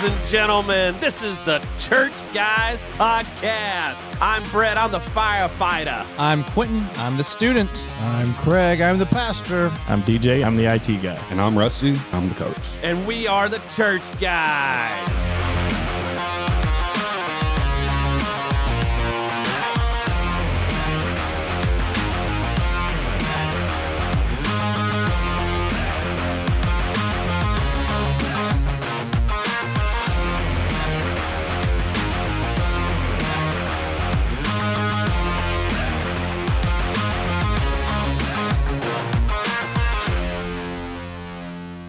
Ladies and gentlemen, this is the Church Guys Podcast. I'm Brett, I'm the firefighter. I'm Quentin, I'm the student. I'm Craig, I'm the pastor. I'm DJ, I'm the IT guy. And I'm Rusty, I'm the coach. And we are the Church Guys.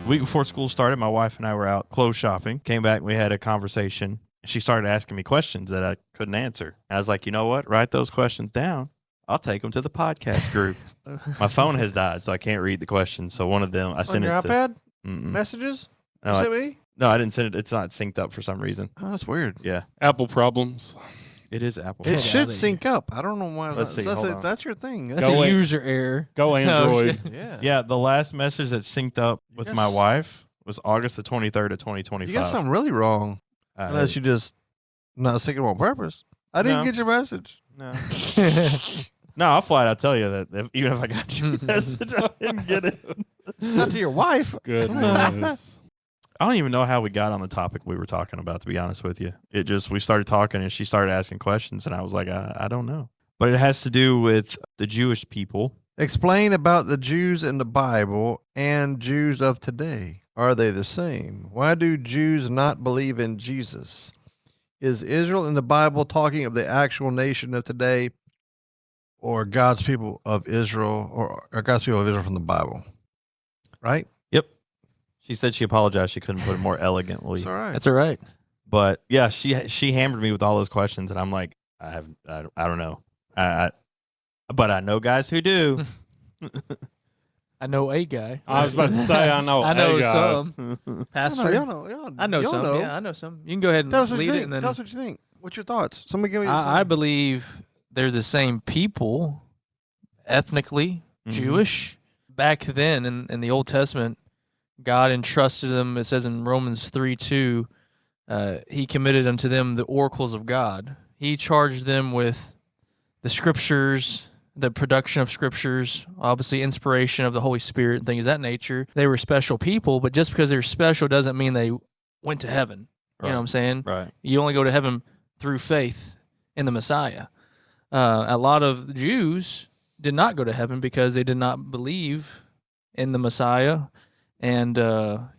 Week before school started, my wife and I were out clothes shopping. Came back, we had a conversation. She started asking me questions that I couldn't answer. I was like, you know what? Write those questions down. I'll take them to the podcast group. My phone has died, so I can't read the questions. So one of them, I sent it on your iPad? to Messages? No, Sent me? No, I didn't send it. It's not synced up for some reason. Oh, that's weird. Yeah, Apple problems. it is Apple. It should sync up. I don't know why. Let's see, hold on. That's your thing. That's That's a Go user error. Go Android. yeah. Yeah, the last message that synced up with my Yes. wife was August the 23rd of 2025. You got something really wrong. Unless you just not syncing on purpose. I didn't No. get your message. No. No, I'll flat out tell you that even if I got your message, I didn't get it. Not to your wife. Goodness. I don't even know how we got on the topic we were talking about, to be honest with you. We started talking and she started asking questions and I was like, I don't know. But it has to do with the Jewish people. Explain about the Jews in the Bible and Jews of today. Are they the same? Why do Jews not believe in Jesus? Is Israel in the Bible talking of the actual nation of today or God's people of Israel or God's people of Israel from the Bible? Right? Yep. She said she apologized. She couldn't put it more elegantly. It's all right. That's all right. But yeah, she hammered me with all those questions and I'm like, I don't know. But I know guys who do. I know a guy. I was about to say, I know. I know a guy. some. Pastor. Y'all know. I know y'all some. know. Yeah, I know some. You can go ahead and Tell us what lead you it. think. And then Tell us what you think. What's your thoughts? Somebody give me I believe they're the same people, ethnically, Jewish. Back then in the Old Testament, God entrusted them, it says in Romans 3:2, he committed unto them the oracles of God. He charged them with the scriptures, the production of scriptures, obviously inspiration of the Holy Spirit and things of that nature. They were special people, but just because they're special doesn't mean they went to heaven. You know what I'm saying? Right. You only go to heaven through faith in the Messiah. A lot of Jews did not go to heaven because they did not believe in the Messiah. And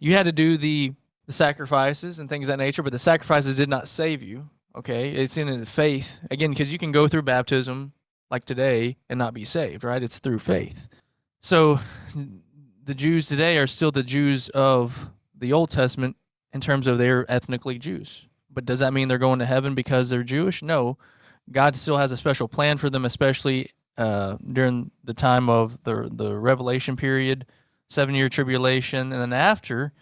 you had to do the sacrifices and things of that nature, but the sacrifices did not save you. Okay? It's in the faith. Again, because you can go through baptism like today and not be saved, right? It's through faith. So the Jews today are still the Jews of the Old Testament in terms of they're ethnically Jews. But does that mean they're going to heaven because they're Jewish? No. God still has a special plan for them, especially during the time of the Revelation period, 7-year tribulation, and then after,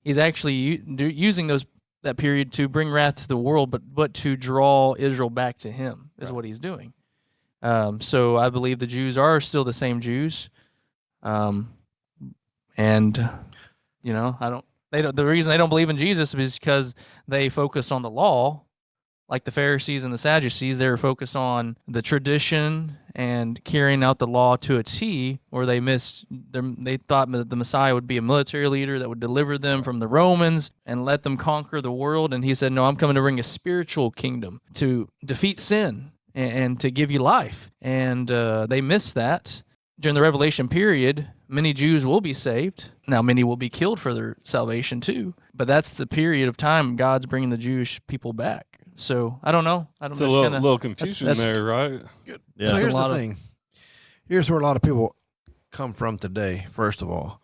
he's actually using that period to bring wrath to the world, but to draw Israel back to him is what he's doing. So I believe the Jews are still the same Jews, and you know the reason they don't believe in Jesus is because they focus on the law, like the Pharisees and the Sadducees. They were focused on the tradition and carrying out the law to a T, where they thought that the Messiah would be a military leader that would deliver them from the Romans and let them conquer the world. And he said, no, I'm coming to bring a spiritual kingdom to defeat sin and to give you life. And they missed that. During the Revelation period, many Jews will be saved. Now, many will be killed for their salvation too. But that's the period of time God's bringing the Jewish people back. So I don't know. It's a little confusion there, right? Good. Yeah. So here's a lot the thing. Here's where a lot of people come from today. First of all,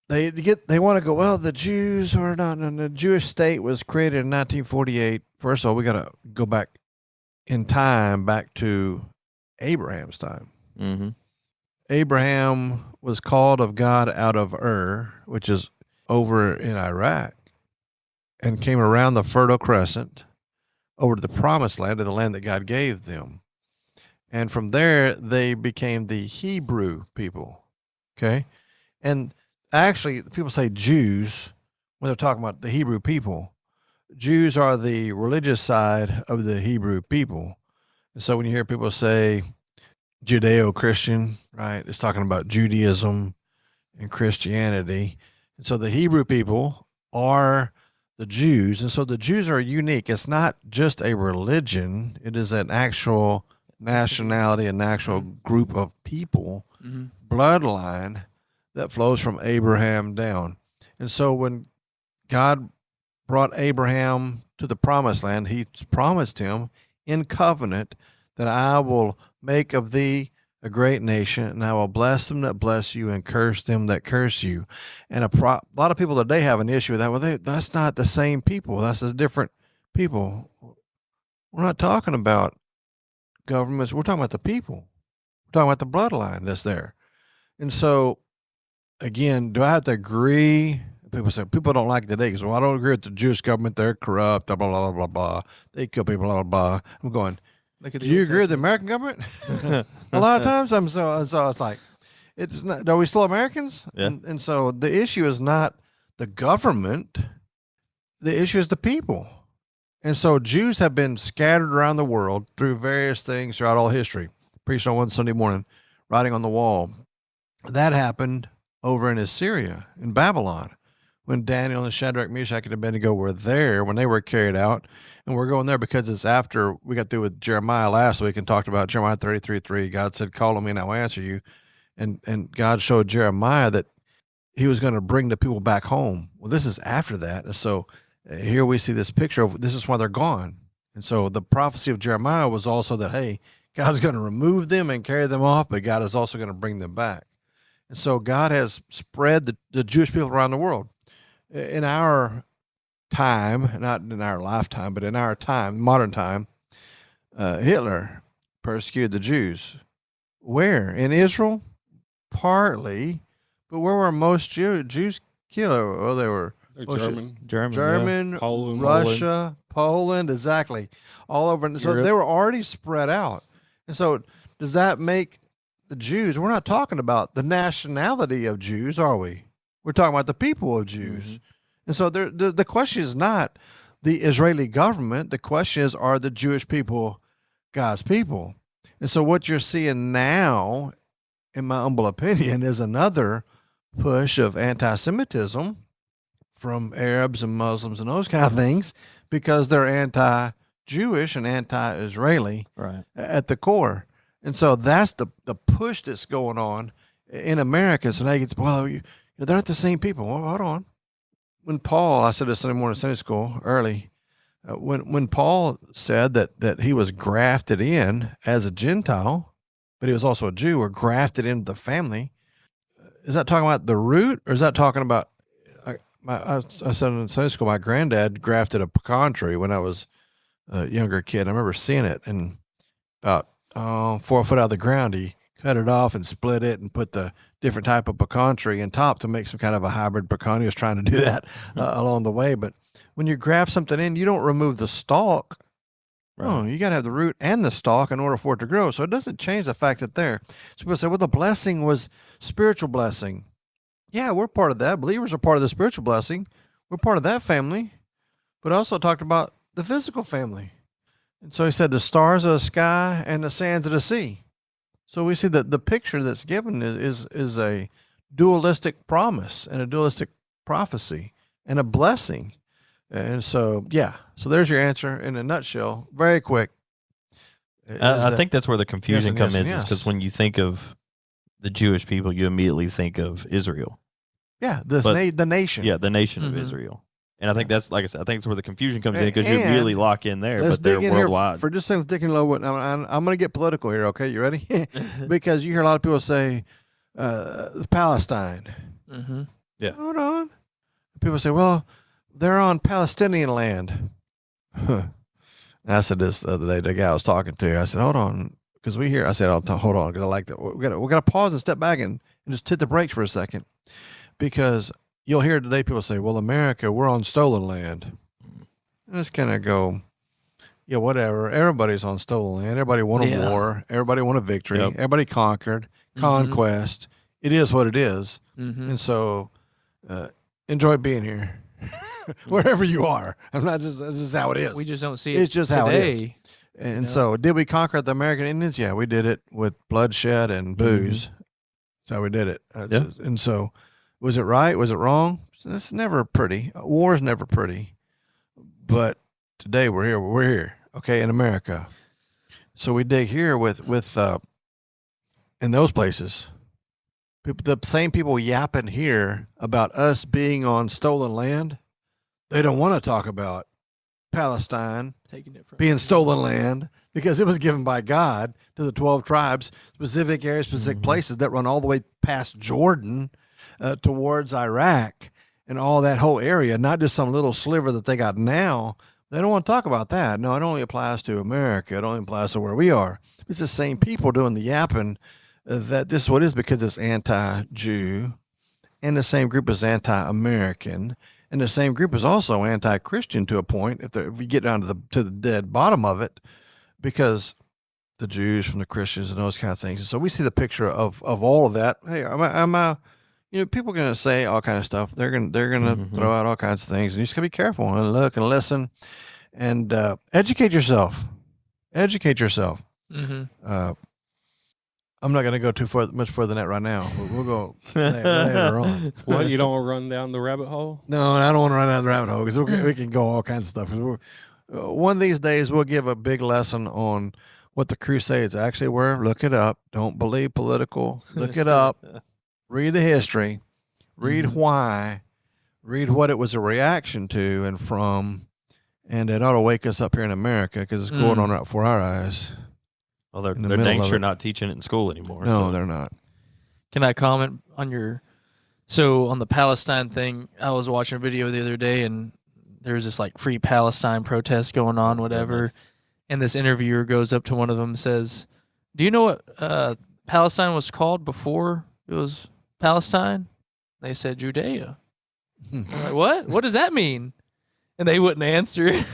they want to go, well, the Jews are not. And the Jewish state was created in 1948. First of all, we got to go back in time, back to Abraham's time. Mm-hmm. Abraham was called of God out of Ur, which is over in Iraq, and came around the Fertile Crescent over to the Promised Land, to the land that God gave them. And from there, they became the Hebrew people, okay? And actually, people say Jews when they're talking about the Hebrew people, Jews are the religious side of the Hebrew people. And so when you hear people say Judeo-Christian, right, it's talking about Judaism and Christianity. And so the Hebrew people are the Jews. And so the Jews are unique. It's not just a religion, it is an actual nationality, an actual group of people, bloodline that flows from Abraham down. And so when God brought Abraham to the promised land, he promised him in covenant that I will make of thee a great nation, and I will bless them that bless you and curse them that curse you. And a lot of people today have an issue with that. Well, that's not the same people. That's a different people. We're not talking about governments. We're talking about the people. We're talking about the bloodline that's there. And so, again, do I have to agree? People say people don't like it today because, well, I don't agree with the Jewish government. They're corrupt, blah, blah, blah, blah, blah. They kill people, blah, blah, blah. I'm going, do you agree with the American government? A lot of times so it's like, it's not, are we still Americans? Yeah. And so the issue is not the government. The issue is the people. And so Jews have been scattered around the world through various things throughout all history. Preached on one Sunday morning, writing on the wall. That happened over in Assyria, in Babylon, when Daniel and Shadrach, Meshach, and Abednego were there, when they were carried out. And we're going there because it's after we got through with Jeremiah last week and talked about Jeremiah 33:3. God said, call on me and I will answer you. And God showed Jeremiah that he was going to bring the people back home. Well, this is after that. And so here we see this picture of this is why they're gone. And so the prophecy of Jeremiah was also that, hey, God's going to remove them and carry them off, but God is also going to bring them back. And so God has spread the Jewish people around the world. In our time, not in our lifetime, but in our time, modern time, Hitler persecuted the Jews. Where? In Israel? Partly. But where were most Jews killed? Well, they were German, yeah. Poland, Russia, Poland, exactly. All over. And so they were already spread out. And so does that make the Jews, we're not talking about the nationality of Jews, are we? We're talking about the people of Jews. Mm-hmm. And so the question is not the Israeli government. The question is, are the Jewish people God's people? And so what you're seeing now, in my humble opinion, is another push of anti-Semitism from Arabs and Muslims and those kind of things because they're anti-Jewish and anti-Israeli at the core. And so that's the push that's going on in America. So they get, well, they're not the same people. Well, hold on. When Paul, I said this Sunday morning in Sunday school early, when Paul said that he was grafted in as a Gentile, but he was also a Jew, or grafted into the family, is that talking about the root, or is that talking about, I said in Sunday school, my granddad grafted a pecan tree when I was a younger kid. I remember seeing it, and about 4 foot out of the ground, he cut it off and split it and put the different type of pecan tree in top to make some kind of a hybrid pecan. He was trying to do that along the way. But when you graft something in, you don't remove the stalk. Right. Oh, you got to have the root and the stalk in order for it to grow. So it doesn't change the fact that there. So people say, well, the blessing was spiritual blessing. Yeah, we're part of that. Believers are part of the spiritual blessing. We're part of that family. But I also talked about the physical family. And so he said the stars of the sky and the sands of the sea. So we see that the picture that's given is a dualistic promise and a dualistic prophecy and a blessing. And so, yeah. So there's your answer in a nutshell. Very quick. I think that's where the confusion comes in, because when you think of the Jewish people, you immediately think of Israel. Yeah, the nation. Yeah, the nation of Israel. And I think that's, like I said, I think that's where the confusion comes in, because you immediately lock in there, but they're worldwide. For just saying, digging low, I'm going to get political here, okay? You ready? Because you hear a lot of people say, Palestine. Mm-hmm. Yeah. Hold on. People say, well, they're on Palestinian land. And I said this the other day, the guy I was talking to, I said, hold on, because I said, hold on, because I like that. We're gonna pause and step back and just hit the brakes for a second, because you'll hear today people say, well, America, we're on stolen land. And just kind of go, yeah, whatever. Everybody's on stolen land. Everybody won a war. Everybody won a victory. Yep. Everybody conquered. Conquest. It is what it is. And so enjoy being here. wherever you are. I'm not just. This is how it is. We just don't see it. It's just how it is. today. And so, did we conquer the American Indians? Yeah, we did it with bloodshed and booze. That's how we did it. Yeah. And so, was it right? Was it wrong? It's never pretty. War is never pretty. But today we're here. We're here. Okay, in America. So we dig here with in those places. The same people yapping here about us being on stolen land. They don't want to talk about Palestine Taking it from being stolen land because it was given by God to the 12 tribes, specific areas, specific places that run all the way past Jordan towards Iraq and all that whole area, not just some little sliver that they got now. They don't want to talk about that. No, it only applies to America. It only applies to where we are. It's the same people doing the yapping that this is what it is because it's anti-Jew, and the same group is anti-American. And the same group is also anti-Christian to a point, if you get down to the dead bottom of it, because the Jews from the Christians and those kind of things. And so we see the picture of all of that. Hey, people are going to say all kinds of stuff. They're going to throw out all kinds of things, and you just got to be careful and look and listen and educate yourself. Educate yourself. Mm-hmm. I'm not going to go much further than that right now. We'll go later on. What, you don't want to run down the rabbit hole? No, I don't want to run down the rabbit hole because we can go all kinds of stuff. One of these days, we'll give a big lesson on what the Crusades actually were. Look it up. Don't believe political. Look it up. Read the history. Read why. Read what it was a reaction to and from. And it ought to wake us up here in America because it's going on right before our eyes. Well, they're dang sure not teaching it in school anymore. No, they're not. Can I comment on on the Palestine thing? I was watching a video the other day, and there was this like free Palestine protest going on, whatever. And this interviewer goes up to one of them and says, "Do you know what Palestine was called before it was Palestine?" They said Judea. I'm like, what? What does that mean? And they wouldn't answer.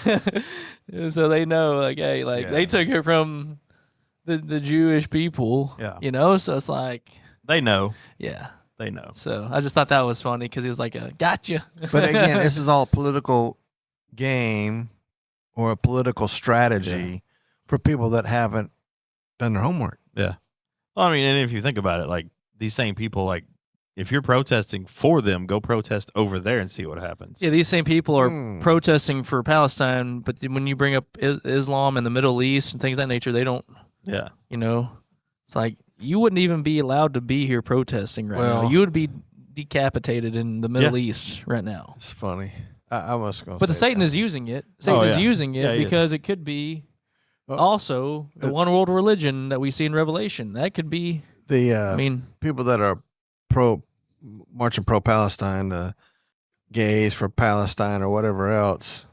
So they know, like, hey, they took it from the Jewish people, so it's like they know. Yeah, they know. So I just thought that was funny because he was like, "Gotcha." But again, this is all a political game or a political strategy for people that haven't done their homework. Yeah. Well, I mean, and if you think about it, like these same people, like if you're protesting for them, go protest over there and see what happens. Yeah, these same people are protesting for Palestine, but when you bring up Islam and the Middle East and things of that nature, they don't. Yeah. It's like you wouldn't even be allowed to be here protesting right now. You would be decapitated in the Middle East right now. It's funny. I was going to say But Satan is using it. Satan is using it because it could be also the one world religion that we see in Revelation. That could be people that are marching pro-Palestine, the gays for Palestine or whatever else.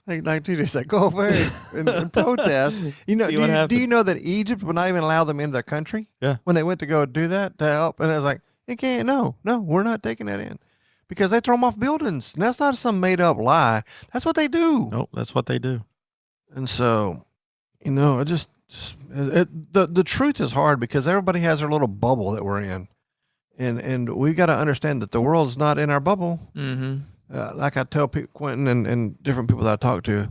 Like dude, it's like go over here and protest. Do you know that Egypt would not even allow them into their country? Yeah. When they went to go do that to help, and it was like, you can't. No, we're not taking that in because they throw them off buildings. And that's not some made up lie. That's what they do. Nope, that's what they do. And so, the truth is hard because everybody has their little bubble that we're in, and we got to understand that the world's not in our bubble. Mm-hmm. Like I tell Quentin and different people that I talk to,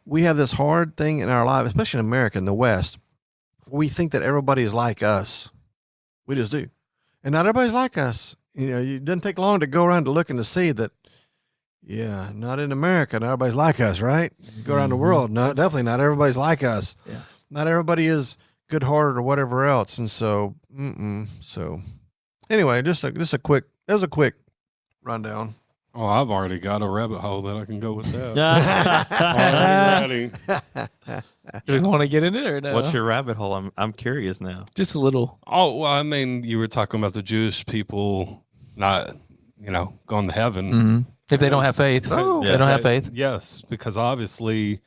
we have this hard thing in our life, especially in America, in the West. We think that everybody is like us. We just do. And not everybody's like us. It doesn't take long to go around to look and to see that, not in America. Not everybody's like us, right? You go around the world. No, definitely not everybody's like us. Yeah. Not everybody is good-hearted or whatever else. And so, So anyway, that was a quick rundown. Oh, I've already got a rabbit hole that I can go with that. Already ready. Do we want to get into it or no? What's your rabbit hole? I'm curious now. Just a little. Oh, well, I mean, you were talking about the Jewish people not, going to heaven. Mm-hmm. If they don't have faith. Oh, they don't have faith. Yes, because obviously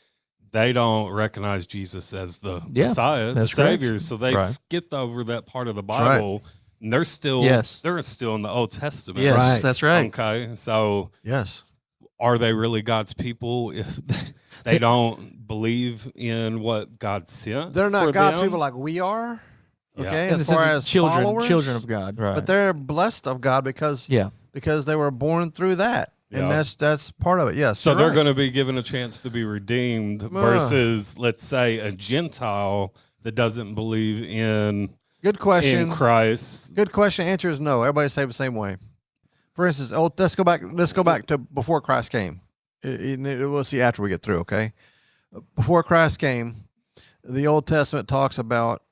they don't recognize Jesus as the Messiah, the Savior. Correct. So they skipped over that part of the Bible. Right. And they're still in the Old Testament. Yes, right. That's right. Okay, so yes, are they really God's people if they don't believe in what God sent? They're not God's people like we are. Okay, as far as children of God, right? But they're blessed of God because they were born through that. And Yeah. that's part of it. Yes. So you're they're right. going to be given a chance to be redeemed versus, let's say, a Gentile that doesn't believe Good question. in Christ. Good question. Answer is no. Everybody say the same way. For instance, let's go back to before Christ came. We'll see after we get through. Okay. Before Christ came, the Old Testament talks about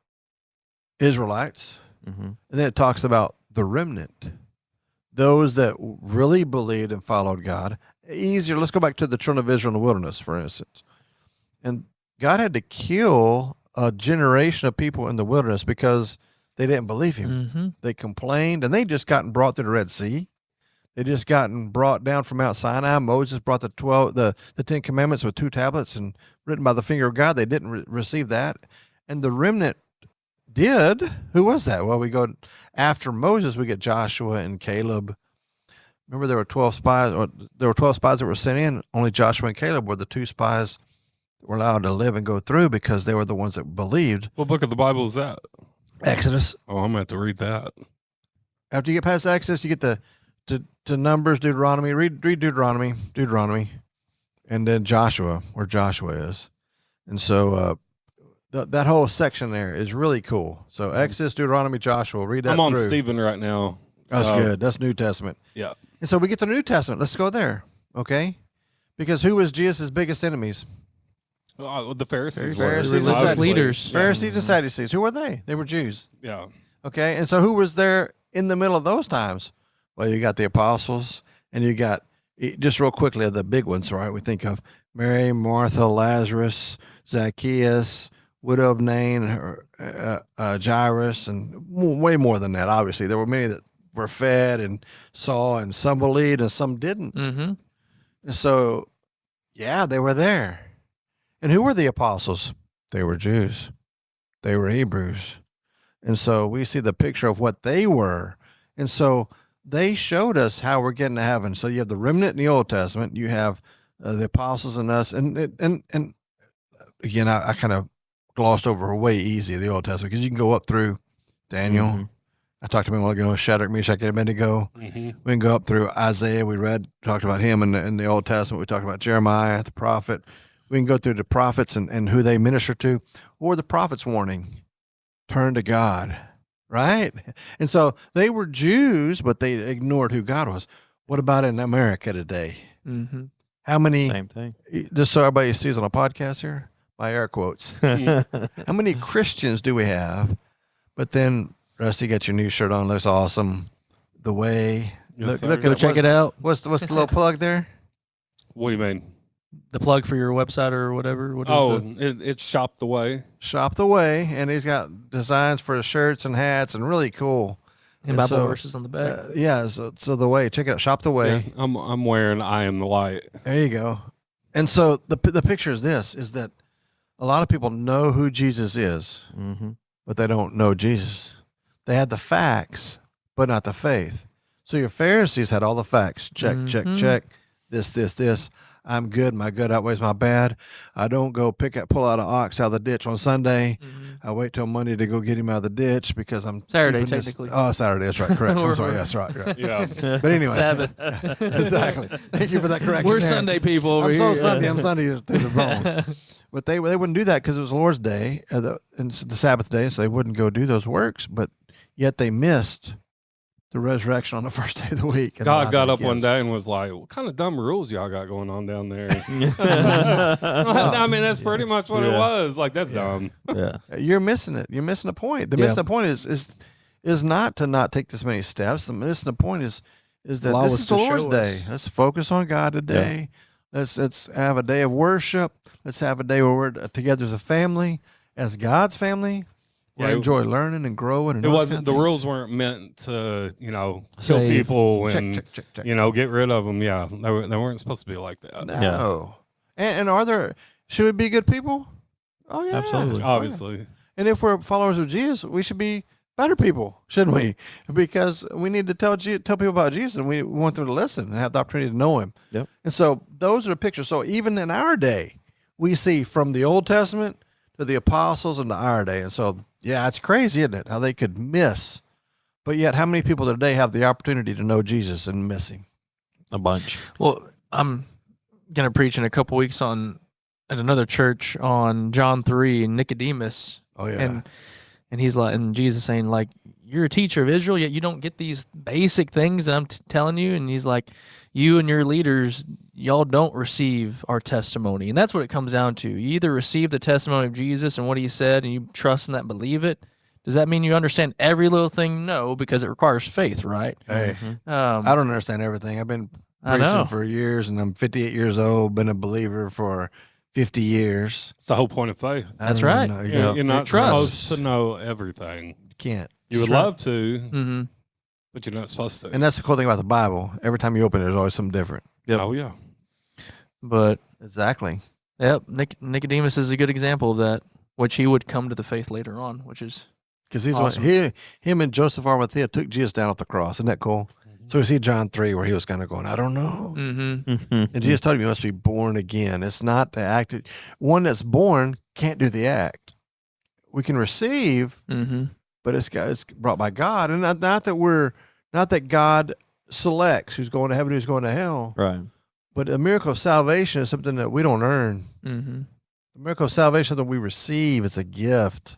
Israelites, and then it talks about the remnant, those that really believed and followed God. Easier. Let's go back to the children of Israel in the wilderness, for instance. And God had to kill a generation of people in the wilderness because they didn't believe him. Mm-hmm. They complained, and they just gotten brought through the Red Sea. They just gotten brought down from Mount Sinai. Moses brought the 10 Commandments with 2 tablets and written by the finger of God. They didn't receive that. And the remnant did. Who was that? Well, we go after Moses, we get Joshua and Caleb. Remember, there were 12 spies, or there were 12 spies that were sent in. Only Joshua and Caleb were the 2 spies that were allowed to live and go through because they were the ones that believed. What book of the Bible is that? Exodus. Oh, I'm going to have to read that. After you get past Exodus, you get to Numbers, Deuteronomy. Read Deuteronomy, and then Joshua, where Joshua is. And so that whole section there is really cool. So Exodus, Deuteronomy, Joshua. Read that I'm on through. Stephen right now. That's so- good. That's New Testament. Yeah. And so we get to the New Testament. Let's go there, okay? Because who was Jesus' biggest enemies? The Pharisees. Pharisees were, and religious obviously. leaders. Yeah. Pharisees and Sadducees. Who were they? They were Jews, Yeah. okay? And so who was there in the middle of those times? Well, you got the apostles, and you got, just real quickly, the big ones, right? We think of Mary, Martha, Lazarus, Zacchaeus, widow of Nain, Jairus, and way more than that, obviously. There were many that were fed and saw, and some believed and some didn't. Mm-hmm. And so, yeah, they were there. And who were the apostles? They were Jews. They were Hebrews. And so we see the picture of what they were. And so they showed us how we're getting to heaven. So you have the remnant in the Old Testament. You have the apostles and us. And again, I kind of glossed over way easy the Old Testament because you can go up through Daniel. Mm-hmm. I talked to him a while ago, Shadrach, Meshach, and Abednego. Mm-hmm. We can go up through Isaiah. We talked about him in the Old Testament. We talked about Jeremiah, the prophet. We can go through the prophets and who they minister to, or the prophet's warning, turn to God, right? And so they were Jews, but they ignored who God was. What about in America today? Mm-hmm. How many, Same thing. just so everybody sees on a podcast here, by air quotes, how many Christians do we have? But then, Rusty, got your new shirt on, looks awesome. The way, Yes, sir. look Go at check it out. What's the little plug there? What do you mean? The plug for your website or whatever. What is Oh, the, it's Shop the Way. Shop the Way, and he's got designs for shirts and hats, and really cool. and Bible so, verses on the back. Yeah, so the way, check it out, Shop the Way. Yeah, I'm wearing I Am the Light. There you go. And so the picture is this: is that a lot of people know who Jesus is, Mm-hmm. but they don't know Jesus. They had the facts, but not the faith. So your Pharisees had all the facts. Check, Mhm. check. This. I'm good. My good outweighs my bad. I don't go pull out an ox out of the ditch on Sunday. Mhm. I wait till Monday to go get him out of the ditch because I'm Saturday, keeping this- technically. Oh, Saturday. That's right. Correct. I'm Or- sorry. That's right. Right. Yeah. But anyway, Sabbath. exactly. Thank you for that correction. We're there. Sunday people over I'm here. so Sunday. I'm Sunday through the bone. But they wouldn't do that because it was the Lord's day and the Sabbath day, so they wouldn't go do those works. But yet they missed the resurrection on the first day of the week. And God got I up think one yes. day and was like, "What kind of dumb rules y'all got going on down there?" I mean, that's pretty much what it Yeah. was. Like, that's dumb. Yeah. You're missing it. You're missing the point. The Yeah. missing the point is not to not take this many steps. The missing the point is that Allow this us is the to Lord's show day. us. Let's focus on God today. Let's have a day of worship. Let's have a day where we're together as a family, as God's family. We Yeah, enjoy learning and growing. And It those wasn't. kind of The things. rules weren't meant to, kill Save. people Check, and check. get rid of them. Yeah, they weren't supposed to be like that. No. And are there? Should we be good people? Oh yeah, Absolutely. Oh, yeah. Obviously, And if we're followers of Jesus, we should be better people, shouldn't we? Because we need to tell people about Jesus, and we want them to listen and have the opportunity to know Him. Yep. And so those are the pictures. So even in our day, we see from the Old Testament to the apostles and to our day. And so, yeah, it's crazy, isn't it? How they could miss. But yet, how many people today have the opportunity to know Jesus and miss Him? A bunch. Well, I'm gonna preach in a couple weeks at another church on John 3 and Nicodemus. Oh yeah. And he's like, and Jesus saying, like, you're a teacher of Israel, yet you don't get these basic things that I'm telling you. And he's like, you and your leaders, y'all don't receive our testimony. And that's what it comes down to. You either receive the testimony of Jesus and what he said, and you trust in that, believe it. Does that mean you understand every little thing? No, because it requires faith, right? Hey, I don't understand everything. I've been I know. preaching for years, and I'm 58 years old. Been a believer for 50 years. It's the whole point of faith. That's I don't right. know, You're not trust. supposed to know everything. You can't. You would love to, Mm-hmm. but you're not supposed to. And that's the cool thing about the Bible. Every time you open it, there's always something different. Oh yeah. But Exactly. yep, Nicodemus is a good example of that, which he would come to the faith later on, which is Because he's Awesome. him and Joseph Arimathea took Jesus down off the cross. Isn't that cool? So we see John 3 where he was kind of going, I don't know. And Jesus told him you must be born again. It's not the act. One that's born can't do the act. We can receive, but it's brought by God. And not that God selects who's going to heaven, who's going to hell. Right. But the miracle of salvation is something that we don't earn. Mm-hmm. The miracle of salvation that we receive, it's a gift.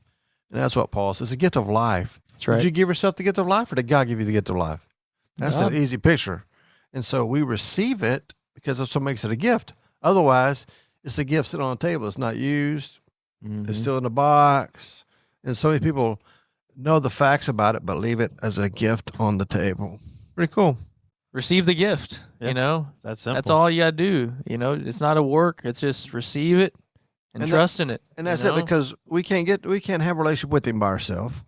And that's what Paul says. It's a gift of life. That's right. Did you give yourself the gift of life, or did God give you the gift of life? That's God. an easy picture. And so we receive it because that's what makes it a gift. Otherwise, it's a gift sitting on a table. It's not used. It's still in the box. And so many people know the facts about it, but leave it as a gift on the table. Pretty cool. Receive the gift. Yeah. You know, That's simple. that's all you gotta do. You know, it's not a work. It's just receive it and trust in it. And that's you it, know? because we can't have a relationship with him by ourselves.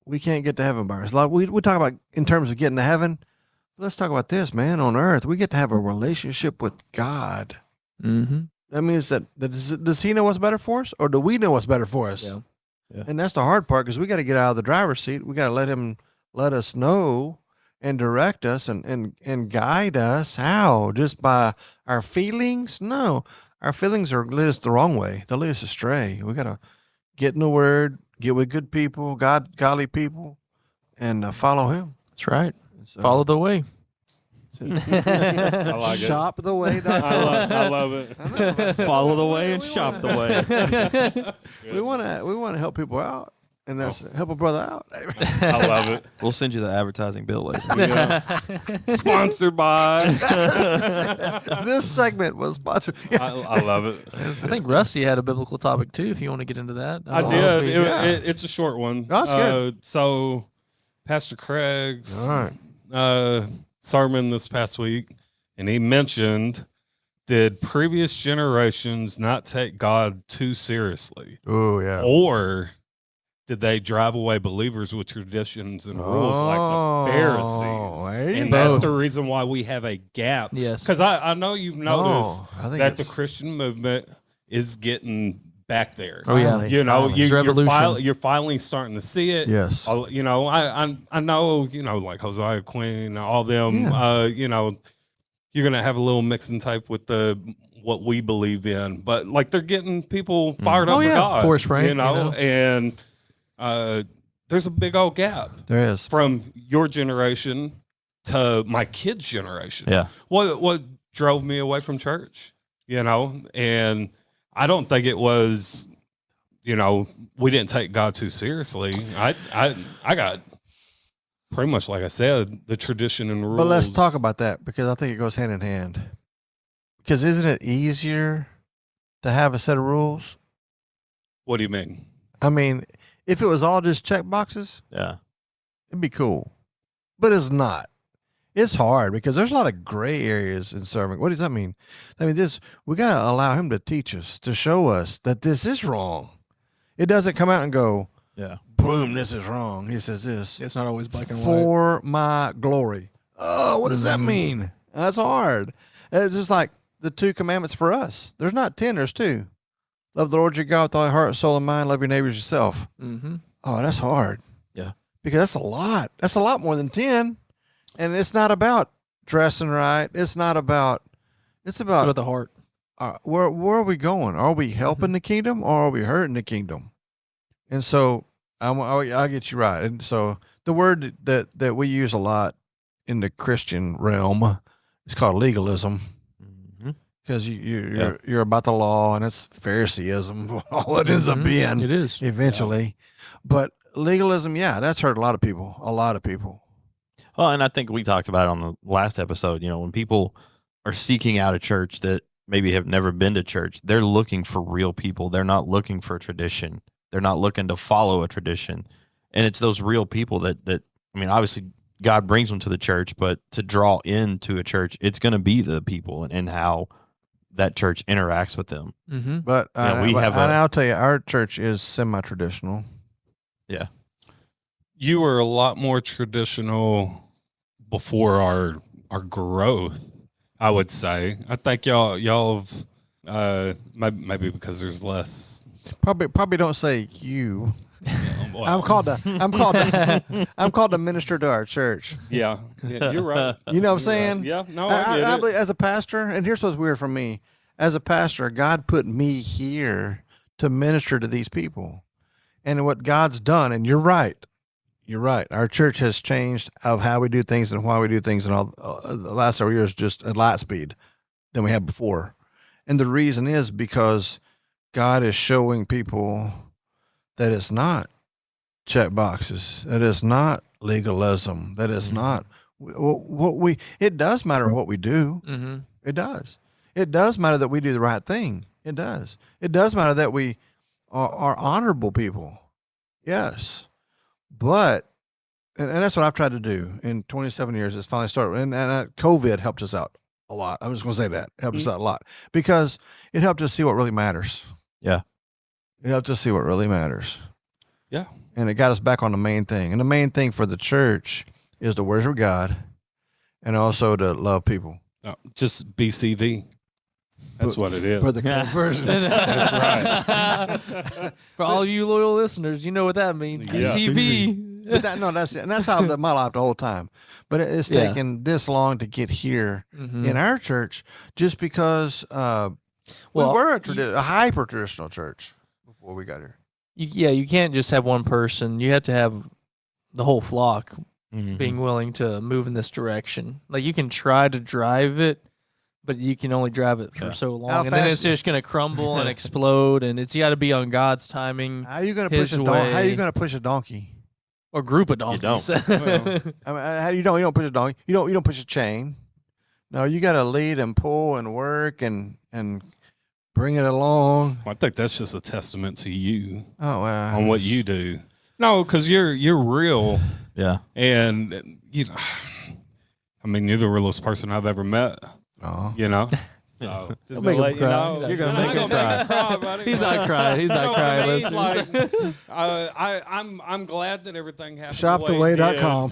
We can't get to heaven by ourselves. We talk about in terms of getting to heaven. Let's talk about this, man. On earth, we get to have a relationship with God. That means that does he know what's better for us, or do we know what's better for us? Yeah. Yeah. And that's the hard part, because we got to get out of the driver's seat. We got to let him let us know and direct us and guide us. How? Just by our feelings? No, our feelings lead us the wrong way. They lead us astray. We got to get in the Word, get with good people, godly people, and follow him. That's right. So, Follow the way. I like it. Shop the way. I love it. Follow the way and shop the way. We want to help people out, and that's help a brother out. I love it. We'll send you the advertising bill later. Yeah. Sponsored by. This segment was sponsored. I love it. I think Rusty had a biblical topic too, if you want to get into that. I don't know if did. we- It's a short one. Oh, that's good. So, Pastor Craig's All right. sermon this past week, and he mentioned, did previous generations not take God too seriously? Oh yeah. Or did they drive away believers with traditions and rules like the Pharisees? Hey. And that's the reason why we have a gap. Yes. Because I know you've noticed I think that the it's- Christian movement is getting back there. Oh, yeah. Finally, You know, finally. It's revolution. you're finally starting to see it. Yes. You know, I know, you know, like Hosea Quinn, all them, Yeah. you know, you're gonna have a little mix and type with what we believe in, but like they're getting people fired up Oh, for yeah. God, Forrest Frank, you know, and there's a big old gap There is. from your generation to my kids' generation. Yeah. What drove me away from church, you know, and I don't think it was, you know, we didn't take God too seriously. I got pretty much, like I said, the tradition and rules. But let's talk about that, because I think it goes hand in hand. Because isn't it easier to have a set of rules? What do you mean? I mean, if it was all just check boxes, Yeah. it'd be cool. But it's not. It's hard because there's a lot of gray areas in serving. What does that mean? I mean, we got to allow him to teach us, to show us that this is wrong. It doesn't come out and go, Yeah. boom, this is wrong. He says this. It's not always black and white. For my glory. Oh, what does that mean? That's hard. It's just like the 2 commandments for us. There's not 10, there's 2. Love the Lord your God with all your heart, soul, and mind. Love your neighbors yourself. Mm-hmm. Oh, that's hard. Yeah. Because that's a lot. That's a lot more than 10. And it's not about dressing right. It's about It's about the heart. where are we going? Are we helping the kingdom, or are we hurting the kingdom? And so I'll get you right. And so the word that we use a lot in the Christian realm It's called legalism Mm-hmm. because you're about the law, and it's Phariseeism. All it ends up being It is. eventually. But legalism, yeah, that's hurt a lot of people. A lot of people. Well, and I think we talked about it on the last episode, when people are seeking out a church that maybe have never been to church, they're looking for real people. They're not looking for a tradition. They're not looking to follow a tradition. And it's those real people that obviously God brings them to the church, but to draw into a church, it's going to be the people and how that church interacts with them. Mm-hmm. But I'll tell you, our church is semi-traditional. Yeah. You were a lot more traditional before our growth, I would say. I think y'all have maybe because there's less. Probably don't say you. Well, I'm called the minister to our church. Yeah, you're right. You know what I'm saying? Right. Yeah, no, I get I it. believe as a pastor, and here's what's weird for me. As a pastor, God put me here to minister to these people. And what God's done, and you're right. You're right. Our church has changed of how we do things and why we do things, and all the last several years just at light speed than we had before. And the reason is because God is showing people that it's not check boxes, that it's not legalism, that it's not what we. It does matter what we do. Mm-hmm. It does. It does matter that we do the right thing. It does. It does matter that we are honorable people. Yes. But, and that's what I've tried to do in 27 years. It's finally started. And COVID helped us out a lot. I'm just going to say that. It helped us out a lot because it helped us see what really matters. Yeah. It helped us see what really matters. Yeah. And it got us back on the main thing. And the main thing for the church is to worship God and also to love people. No, just BCV. That's what it is. For the conversion. That's right. For all of you loyal listeners, you know what that means. Yeah. BCV. But that's it. And that's how I've lived my life the whole time. But it's taken this long to get here in our church just because we were a hyper traditional church before we got here. You can't just have one person. You have to have the whole flock Mm-hmm. being willing to move in this direction. Like you can try to drive it, but you can only drive it for so long, and then it's just going to crumble and explode. And you got to be on God's timing. How are you going to push How are you going to push a donkey? Or group of donkeys? You don't push a donkey. You don't push a chain. No, you got to lead and pull and work and bring it along. Well, I think that's just a testament to you on what you do. No, because you're real. Yeah. And you're the realest person I've ever met. Oh. So just make gonna him let you cry. know. You're gonna make him cry. Buddy. He's not crying. He's not crying, listeners. I'm glad that everything happened. Shoptheway.com.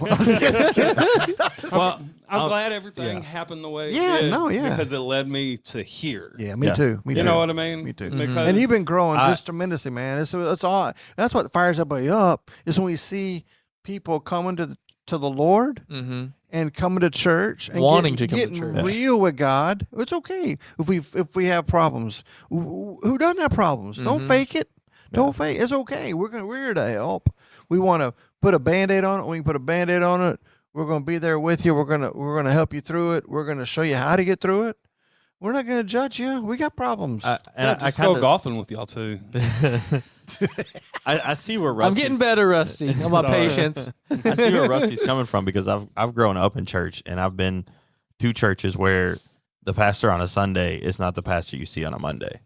Well, I'm glad everything happened the way it did. Because it led me to here. Yeah, me too. Me too. You know what I mean? Me too. Because And you've been growing just tremendously, man. It's all. That's what fires everybody up. Is when we see people coming to the Lord and coming to church and wanting to come to getting church, real with God. It's okay if we have problems. Who doesn't have problems? Don't fake it. Don't fake. It's okay. We're here to help. We want to put a Band-Aid on it. We can put a Band-Aid on it. We're going to be there with you. We're gonna help you through it. We're going to show you how to get through it. We're not going to judge you. We got problems. I go golfing with y'all too. I see where Rusty's, I'm getting better, Rusty. On my patience. I see where Rusty's coming from because I've grown up in church and I've been to churches where the pastor on a Sunday is not the pastor you see on a Monday.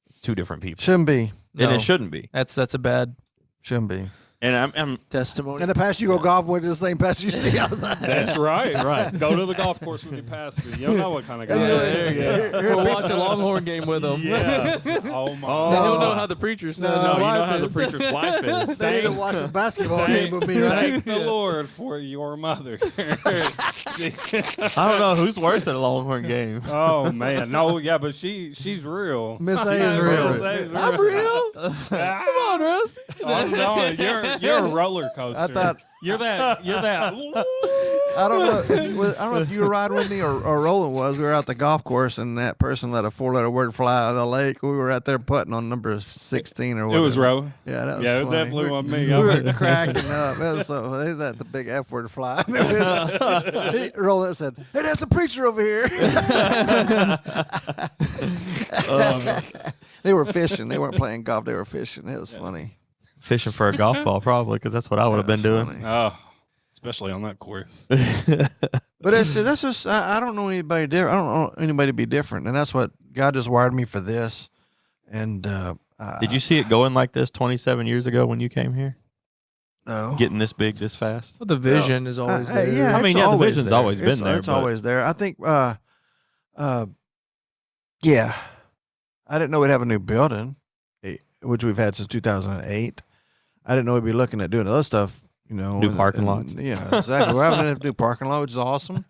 It's two different people. Shouldn't be. And it shouldn't be. That's a bad Shouldn't be. And I'm testimony. And the pastor you go golfing with is the same pastor you see outside. That's right. Go to the golf course with your pastor. You don't know what kind of guy. There you go. We'll watch a Longhorn game with them. Yes. Oh my. Then you'll know how the preacher's you know how the preacher's wife is. They need to watch a basketball game with me, right? Thank the Lord for your mother. I don't know who's worse at a Longhorn game. Oh man, no, yeah, but she's real. Miss A is real. Miss A is I'm real. Come on, Rusty. Oh no, you're a roller coaster. I thought you're that. I don't know if you were riding with me or Roland was. We were out the golf course, and that person let a 4-letter word fly out of the lake. We were out there putting on number 16 or It whatever. was Roe. Yeah, that was Yeah, it funny. definitely wasn't me. We were cracking up. It was so they let the big F word fly. Roland said, "Hey, that's a preacher over here." They were fishing. They weren't playing golf. They were fishing. It was funny. Fishing for a golf ball, probably, because that's what I would have been doing. Funny. Oh, especially on that course. But that's just I don't know anybody different. I don't know anybody be different, and that's what God just wired me for this. And Did you see it going like this 27 years ago when you came here? No. Getting this big, this fast? Well, the vision is always there. Yeah, I mean, it's yeah, the always vision's there. always been there, It's but- always there. I think. Yeah, I didn't know we'd have a new building, which we've had since 2008. I didn't know we'd be looking at doing other stuff. You know, New parking lots. Yeah, exactly. We're having a new parking lot, which is awesome,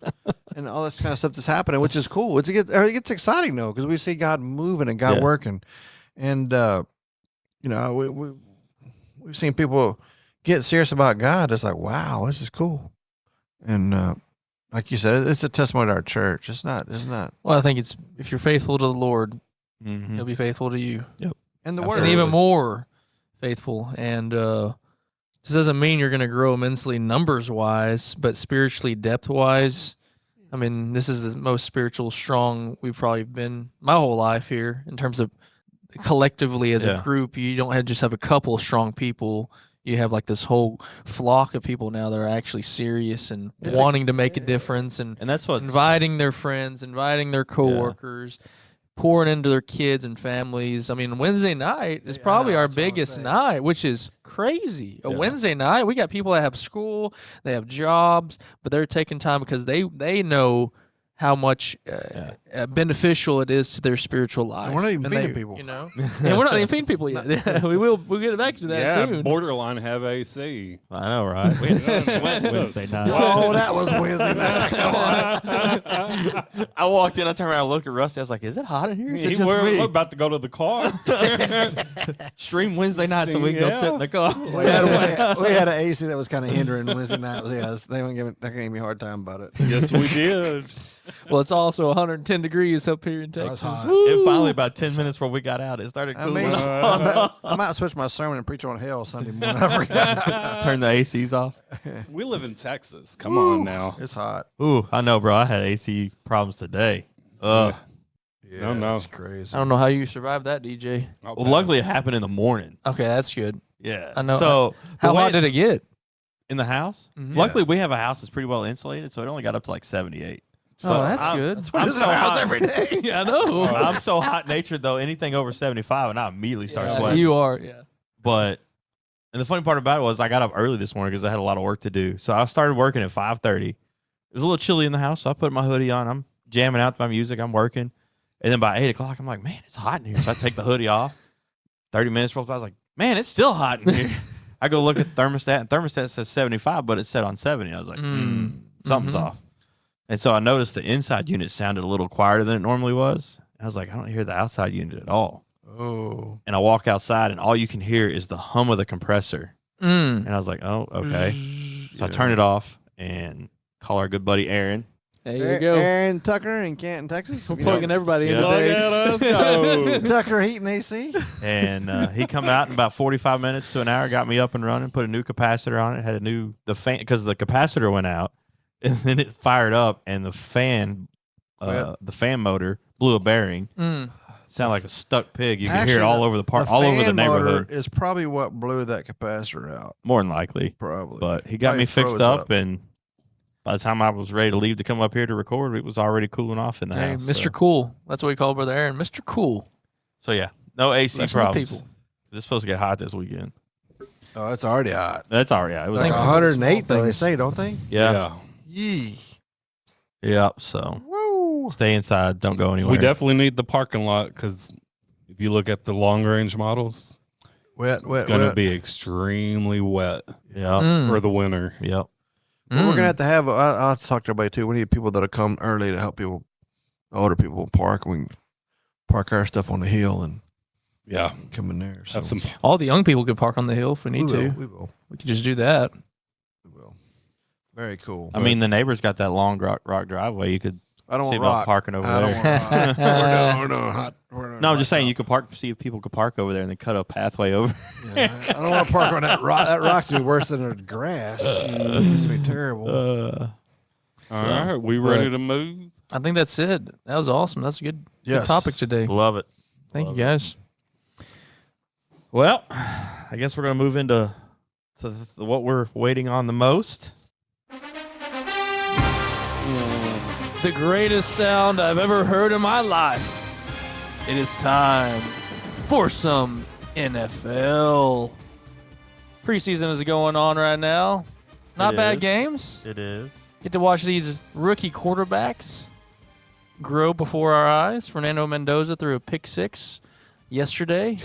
and all this kind of stuff that's happening, which is cool. It gets exciting though, because we see God moving and God working, and you know, we've seen people get serious about God. It's like, wow, this is cool, and like you said, it's a testimony to our church. It's not. Well, I think it's if you're faithful to the Lord, Mm-hmm. He'll be faithful to you, And the Absolutely. word, and even more faithful. And this doesn't mean you're going to grow immensely numbers wise, but spiritually depth wise. I mean, this is the most spiritual strong we've probably been my whole life here in terms of collectively as a group. You don't just have a couple of strong people. You have like this whole flock of people now that are actually serious and wanting to make a difference and that's what inviting their friends, inviting their coworkers, pouring into their kids and families. I mean, Wednesday night is probably our biggest night, which is crazy. A Wednesday night, we got people that have school, they have jobs, but they're taking time because they know how much beneficial it is to their spiritual life. And we're not even And feeding people. You know, and we're not even feeding people yet. We'll get back to that Yeah, soon. borderline have AC. I know, right? We had Wednesday night. Oh, that was Wednesday night. I walked in, I turned around, and looked at Rusty. I was like, "Is it hot in here? Is it just We're me?" about to go to the car. Stream Wednesday night so we can go sit in the car. we had an AC that was kind of hindering Wednesday night. They gave me a hard time about it. Yes, we did. Well, it's also 110 degrees up here in Texas. hot. It finally, about 10 minutes before we got out, it started I cooling. mean, I might switch my sermon and preach on hell Sunday morning. I forgot. Turn the ACs off. We live in Texas. Come on now. It's hot. Ooh, I know, bro. I had AC problems today. No. It's crazy. I don't know how you survived that, DJ. Oh, Well, luckily it happened in the morning. Okay, that's good. Yeah. I know. So How hot did it get? in the house? Mhm. Luckily, we have a house that's pretty well insulated, so it only got up to like 78. Oh, that's I'm- good. I'm so hot. every day. Yeah, I know. I'm so hot natured though. Anything over 75, and I immediately start sweating. You are, yeah. But and the funny part about it was I got up early this morning because I had a lot of work to do. So I started working at 5:30. It was a little chilly in the house, so I put my hoodie on. I'm jamming out to my music. I'm working, and then by 8 o'clock, I'm like, man, it's hot in here. So I take the hoodie off. 30 minutes rolls by. I was like, man, it's still hot in here. I go look at the thermostat, and thermostat says 75, but it's set on 70. I was like, something's off. And so I noticed the inside unit sounded a little quieter than it normally was. I was like, I don't hear the outside unit at all. Oh. And I walk outside, and all you can hear is the hum of the compressor. And I was like, oh, okay. So I turn it off and call our good buddy Aaron. There you go. Aaron Tucker in Canton, Texas. We're plugging everybody in Yeah. today. Look at us go. Tucker Heat and AC. And he come out in about 45 minutes to an hour, got me up and running, put a new capacitor on it, had the fan, because the capacitor went out, and then it fired up, and the fan motor blew a bearing. Sounded like a stuck pig. You could hear it all over the park, all over the fan motor neighborhood. is probably what blew that capacitor out. More than likely. Probably. But he got Probably me fixed froze up, and by the time I was ready to leave to come up here to record, it was already cooling off in the Hey, house. Mr. So. Cool. That's what we call Brother Aaron. Mr. Cool. So yeah, no AC Listen to problems. people. It's supposed to get hot this weekend. Oh, it's already hot. That's all right. Yeah, it was Like Thank hot. you. 108, though, they say, don't they? Yeah. Yee. Yeah. So Woo. stay inside. Don't go anywhere. We definitely need the parking lot because if you look at the long range models, Wet, it's going to be extremely wet Yeah. for the winter. Yep. Well, we're gonna have to have. I'll talk to everybody too. We need people that'll come early to help people, older people park. We can park our stuff on the hill and Yeah. come in there. So Have some. All the young people could park on the hill if we we need will, to. We will. We could just do that. We will. Very cool. I mean, the neighbor's got that long rock driveway. You could I don't see want about rock. parking over I there. don't want rock. No, I'm just saying you could park. See if people could park over there and then cut a pathway over. Yeah, I don't want to park on that rock. That rock's gonna be worse than the grass. It's gonna be terrible. All right, we ready to move? I think that's it. That was awesome. That's a good topic today. Love it. Thank you, guys. Well, I guess we're gonna move into what we're waiting on the most. The greatest sound I've ever heard in my life. It is time for some NFL. Preseason is going on right now. Not It bad is. games. It is. Get to watch these rookie quarterbacks grow before our eyes. Fernando Mendoza threw a pick 6 yesterday.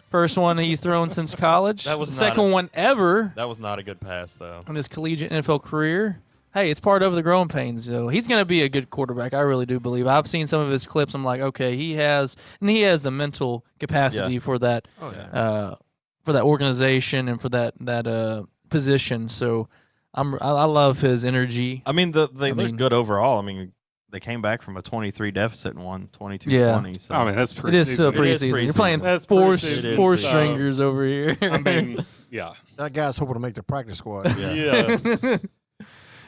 First one he's thrown since college. That was the not second one ever That was not a good pass, though. in his collegiate NFL career. Hey, it's part of the growing pains, though. He's going to be a good quarterback. I really do believe. I've seen some of his clips. I'm like, okay, he has the mental capacity for that, for that organization and for that position. So I love his energy. I mean, they mean- look good overall. I mean, they came back from a 23 deficit and won 22-20. Yeah. So. I mean, that's preseason. It is still It is preseason. You're playing That's four preseason, four so- stringers over here. I mean, yeah. That guy's hoping to make the practice squad. Yes.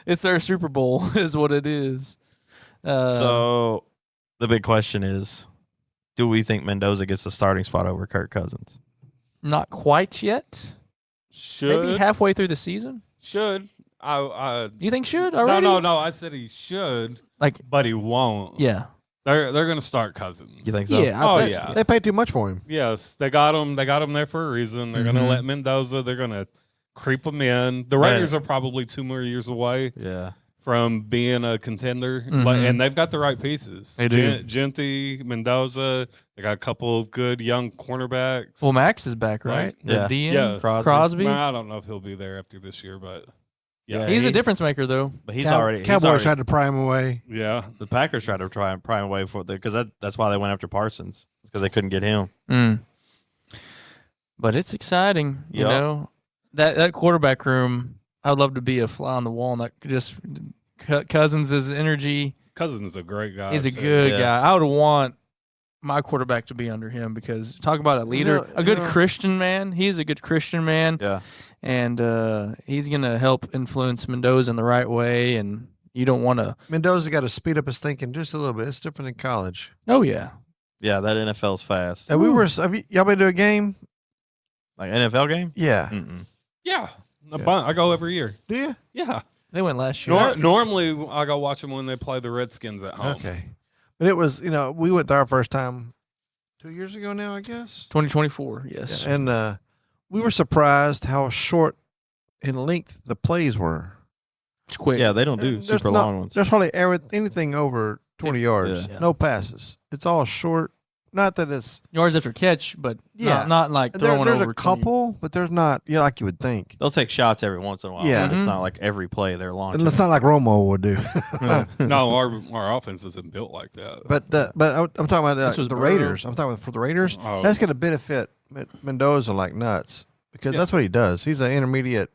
It's their Super Bowl, is what it is. So the big question is, do we think Mendoza gets the starting spot over Kirk Cousins? Not quite yet. Should. Maybe halfway through the season. Should. You think should already? No. I said he should, Like, but he won't. yeah. They're going to start Cousins. You think so? Yeah. Oh, think yeah. so. They paid too much for him. Yes, they got him. They got him there for a reason. They're going to let Mendoza. They're going to creep him in. The Raiders are probably 2 more years away Yeah. from being a contender, Mhm. and they've got the right pieces. They do. Genty, Mendoza. They got a couple of good young cornerbacks. Well, Max is back, right? Yeah. The DN? Yes. Crosby. Well, I don't know if he'll be there after this year, but yeah, He's a he- difference maker, though. But he's Cow- already. Cowboys tried to pry him away. yeah. The Packers tried to try and pry him away for because that's why they went after Parsons because they couldn't get him. But it's exciting, you Yup. know. That quarterback room, I would love to be a fly on the wall. And that just Cousins' energy. Cousins is a great guy. He's a too. good Yeah. guy. I would want my quarterback to be under him because talk about a leader, know- a good you know- Christian man. He's a good Christian man, Yeah. and he's gonna help influence Mendoza in the right way. And you don't want to. Mendoza got to speed up his thinking just a little bit. It's different in college. Oh yeah, Yeah. That NFL's fast. And y'all been to a game? Like NFL game. Yeah. Mm-mm. Yeah. I go every year. Do you? Yeah. they went last year. Normally, I go watch them when they play the Redskins at home. Okay. But it was, we went there our first time 2 years ago now, I guess. 2024, yes. And we were surprised how short in length the plays were. It's quick. Yeah, they don't do There's super not- long ones. There's hardly anything over 20 yards. Yeah. No passes. It's all short. Not that it's yards after catch, but Yeah. not like throwing there's over a couple, but there's not like you would think. They'll take shots every once in a while. Yeah. but it's Mhm. not like every play they're launching. And it's not like Romo would do. No, our offense isn't built like that. but I'm talking about This was the Burrow. Raiders. I'm talking about for the Raiders. Oh. That's going to benefit Mendoza like nuts because that's what he does. He's an intermediate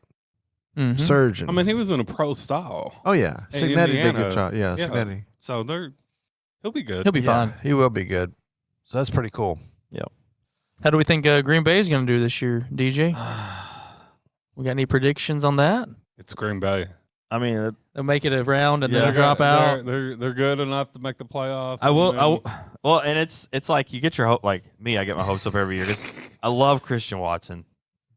Mhm. surgeon. I mean, he was in a pro style, oh yeah, Hey, Signetti did a Indiana. good job. Yeah, Yeah. Signetti. so he'll be good. He'll be Yeah, fine. he will be good. So that's pretty cool. How do we think Green Bay is going to do this year, DJ? We got any predictions on that? It's Green Bay. I mean, They'll make it around and Yeah. then drop out. They're good enough to make the playoffs. I will. and then- Well, and it's like you get your hope. Like me, I get my hopes up every year. 'Cause I love Christian Watson,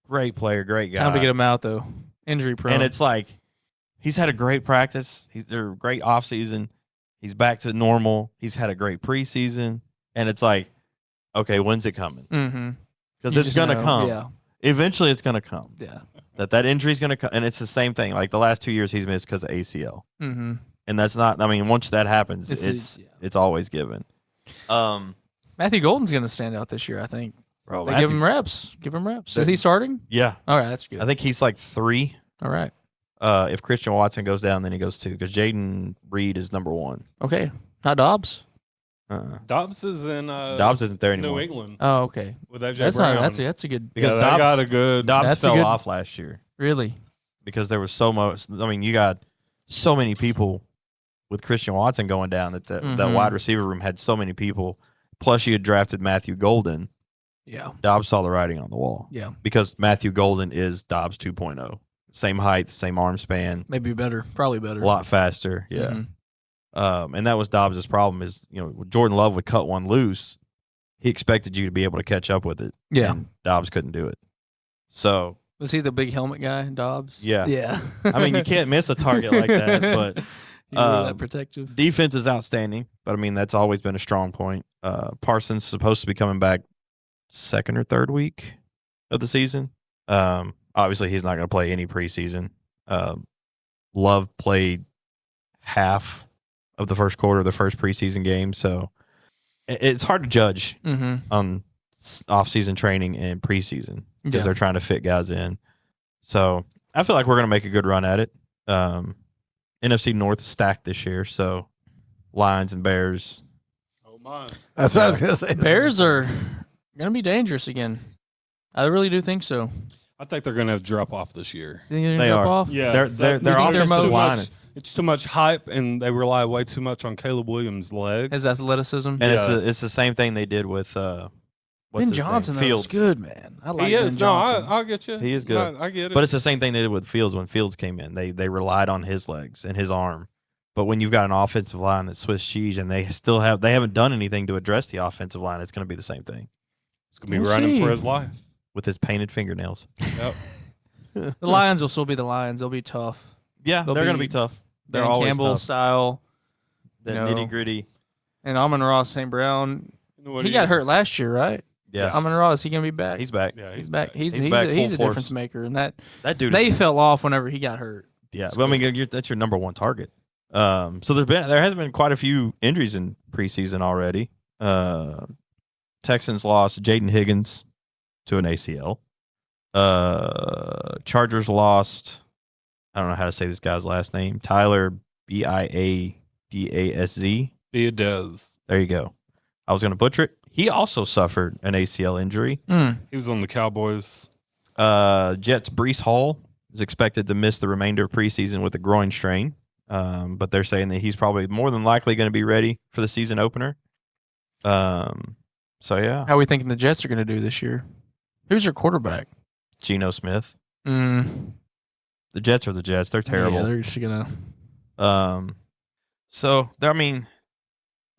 great player, great guy. Time to get him out though. Injury prone. And it's like he's had a great practice. They're a great off season. He's back to normal. He's had a great preseason, and it's like, okay, when's it coming? mm-hmm. Because it's gonna come. Yeah, Eventually, it's gonna come. yeah. That injury's gonna come, and it's the same thing. Like the last 2 years, he's missed because of ACL, Mm-hmm. and that's not. I mean, once that happens, It's- it's always given. Matthew Golden's going to stand out this year, I think. Bro, They give him reps. Give him reps. Is he starting? yeah, All right, that's good. I think he's like 3. All right. If Christian Watson goes down, then he goes 2 because Jaden Reed is number 1. Okay. Not Dobbs. Dobbs is in Dobbs isn't there anymore New England Oh, okay. with AJ That's Brown. not. That's a good. because yeah, they Dobbs got a good. Dobbs That's a fell good- off last year Really. because there was so much. I mean, you got so many people with Christian Watson going down that that wide receiver room had so many people. Plus, you had drafted Matthew Golden. Yeah. Dobbs saw the writing on the wall. Yeah. Because Matthew Golden is Dobbs 2.0. Same height, same arm span. Maybe better. Probably better. A lot faster. Yeah. And that was Dobbs' problem is, Jordan Love would cut one loose. He expected you to be able to catch up with it. Yeah. And Dobbs couldn't do it. So. Was he the big helmet guy, Dobbs? Yeah. Yeah. I mean, you can't miss a target like that, but. He wore that protective. Defense is outstanding, but I mean, that's always been a strong point. Parsons supposed to be coming back second or third week of the season. Obviously, he's not going to play any preseason. Love played half of the first quarter of the first preseason game, so it's hard to judge on off-season training and preseason because they're trying to fit guys in. So I feel like we're going to make a good run at it. NFC North stacked this year, so Lions and Bears. Oh my! That's what I was gonna say. Bears are gonna be dangerous again. I really do think so. I think they're gonna drop off this year. You think they're They gonna drop are. off? Yeah, Their offensive most- line, it's too much hype, and they rely way too much on Caleb Williams' legs. His athleticism. and Yes. it's the same thing they did with what's Ben his Johnson, name? though, Fields. is good, man. I like He Ben is. No, Johnson. I'll get you. He is good. I get it. But it's the same thing they did with Fields when Fields came in. They relied on his legs and his arm. But when you've got an offensive line that's Swiss cheese and they haven't done anything to address the offensive line, it's going to be the same thing it's gonna be We'll running see. for his life. with his painted fingernails. Yep. The Lions will still be the Lions. They'll be tough. Yeah, They'll they're going to be be tough. They're Dan always Campbell tough. style. That you know. nitty gritty. And Amon-Ra St. Brown. What He do got you- hurt last year, right? Yeah, Amon-Ra, is he going to be back? he's back. Yeah, He's back. He's He's back he's a full difference force. maker. And that That dude. they Is, fell off whenever he got hurt. yeah, but I mean, that's your number one target. So there has been quite a few injuries in preseason already. Texans lost Jaden Higgins to an ACL. Chargers lost. I don't know how to say this guy's last name. Tyler Biadasz. Be it does. There you go. I was going to butcher it. He also suffered an ACL injury. He was on the Cowboys. Jets' Breece Hall is expected to miss the remainder of preseason with a groin strain. But they're saying that he's probably more than likely going to be ready for the season opener. So yeah, How are we thinking the Jets are going to do this year? Who's your quarterback? Geno Smith. Mm. The Jets are the Jets. They're terrible. Yeah, they're just going to. So there, I mean,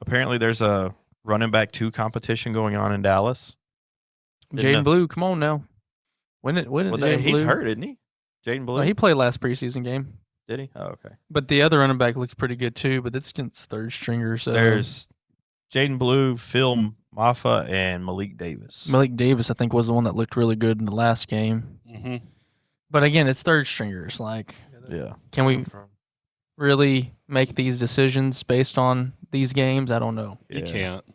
apparently there's a running back 2 competition going on in Dallas. Didn't know. Jaden Blue, come on now. Win it, Well, Jaden he's Blue. hurt, isn't he? Jaden Blue. No, he played last preseason game. Did he? Oh, okay. But the other running back looked pretty good too, but it's against third stringer. So There's Jaden Blue, Phil Maffa, and Malik Davis. Malik Davis, I think, was the one that looked really good in the last game. Mm-hmm. But again, it's third stringers. Like, Yeah. can we really make these decisions based on these games? I don't know. You Yeah. can't.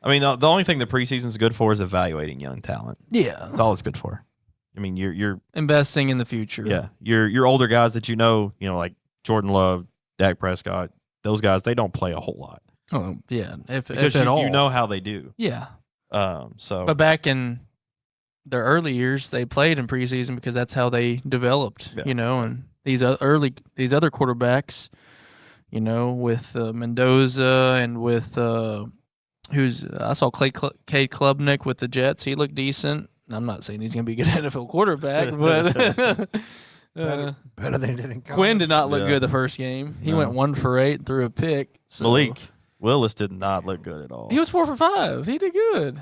I mean, the only thing the preseason's good for is evaluating young talent. Yeah, That's all it's good for. I mean, you're investing in the future. yeah, your older guys that you know, like Jordan Love, Dak Prescott, those guys, they don't play a whole lot Oh, yeah. If because at all, you know how they do. Yeah, So but back in their early years, they played in preseason because that's how they developed. Yeah. You know, and these other quarterbacks, you know, with Mendoza and with I saw Cade Klubnik with the Jets. He looked decent. I'm not saying he's going to be a good NFL quarterback, but Better than he did in college. Quinn did not look Yeah. good the first game. He No. went 1 for 8 and threw a pick. So Malik Willis did not look good at all. he was 4 for 5. He did good.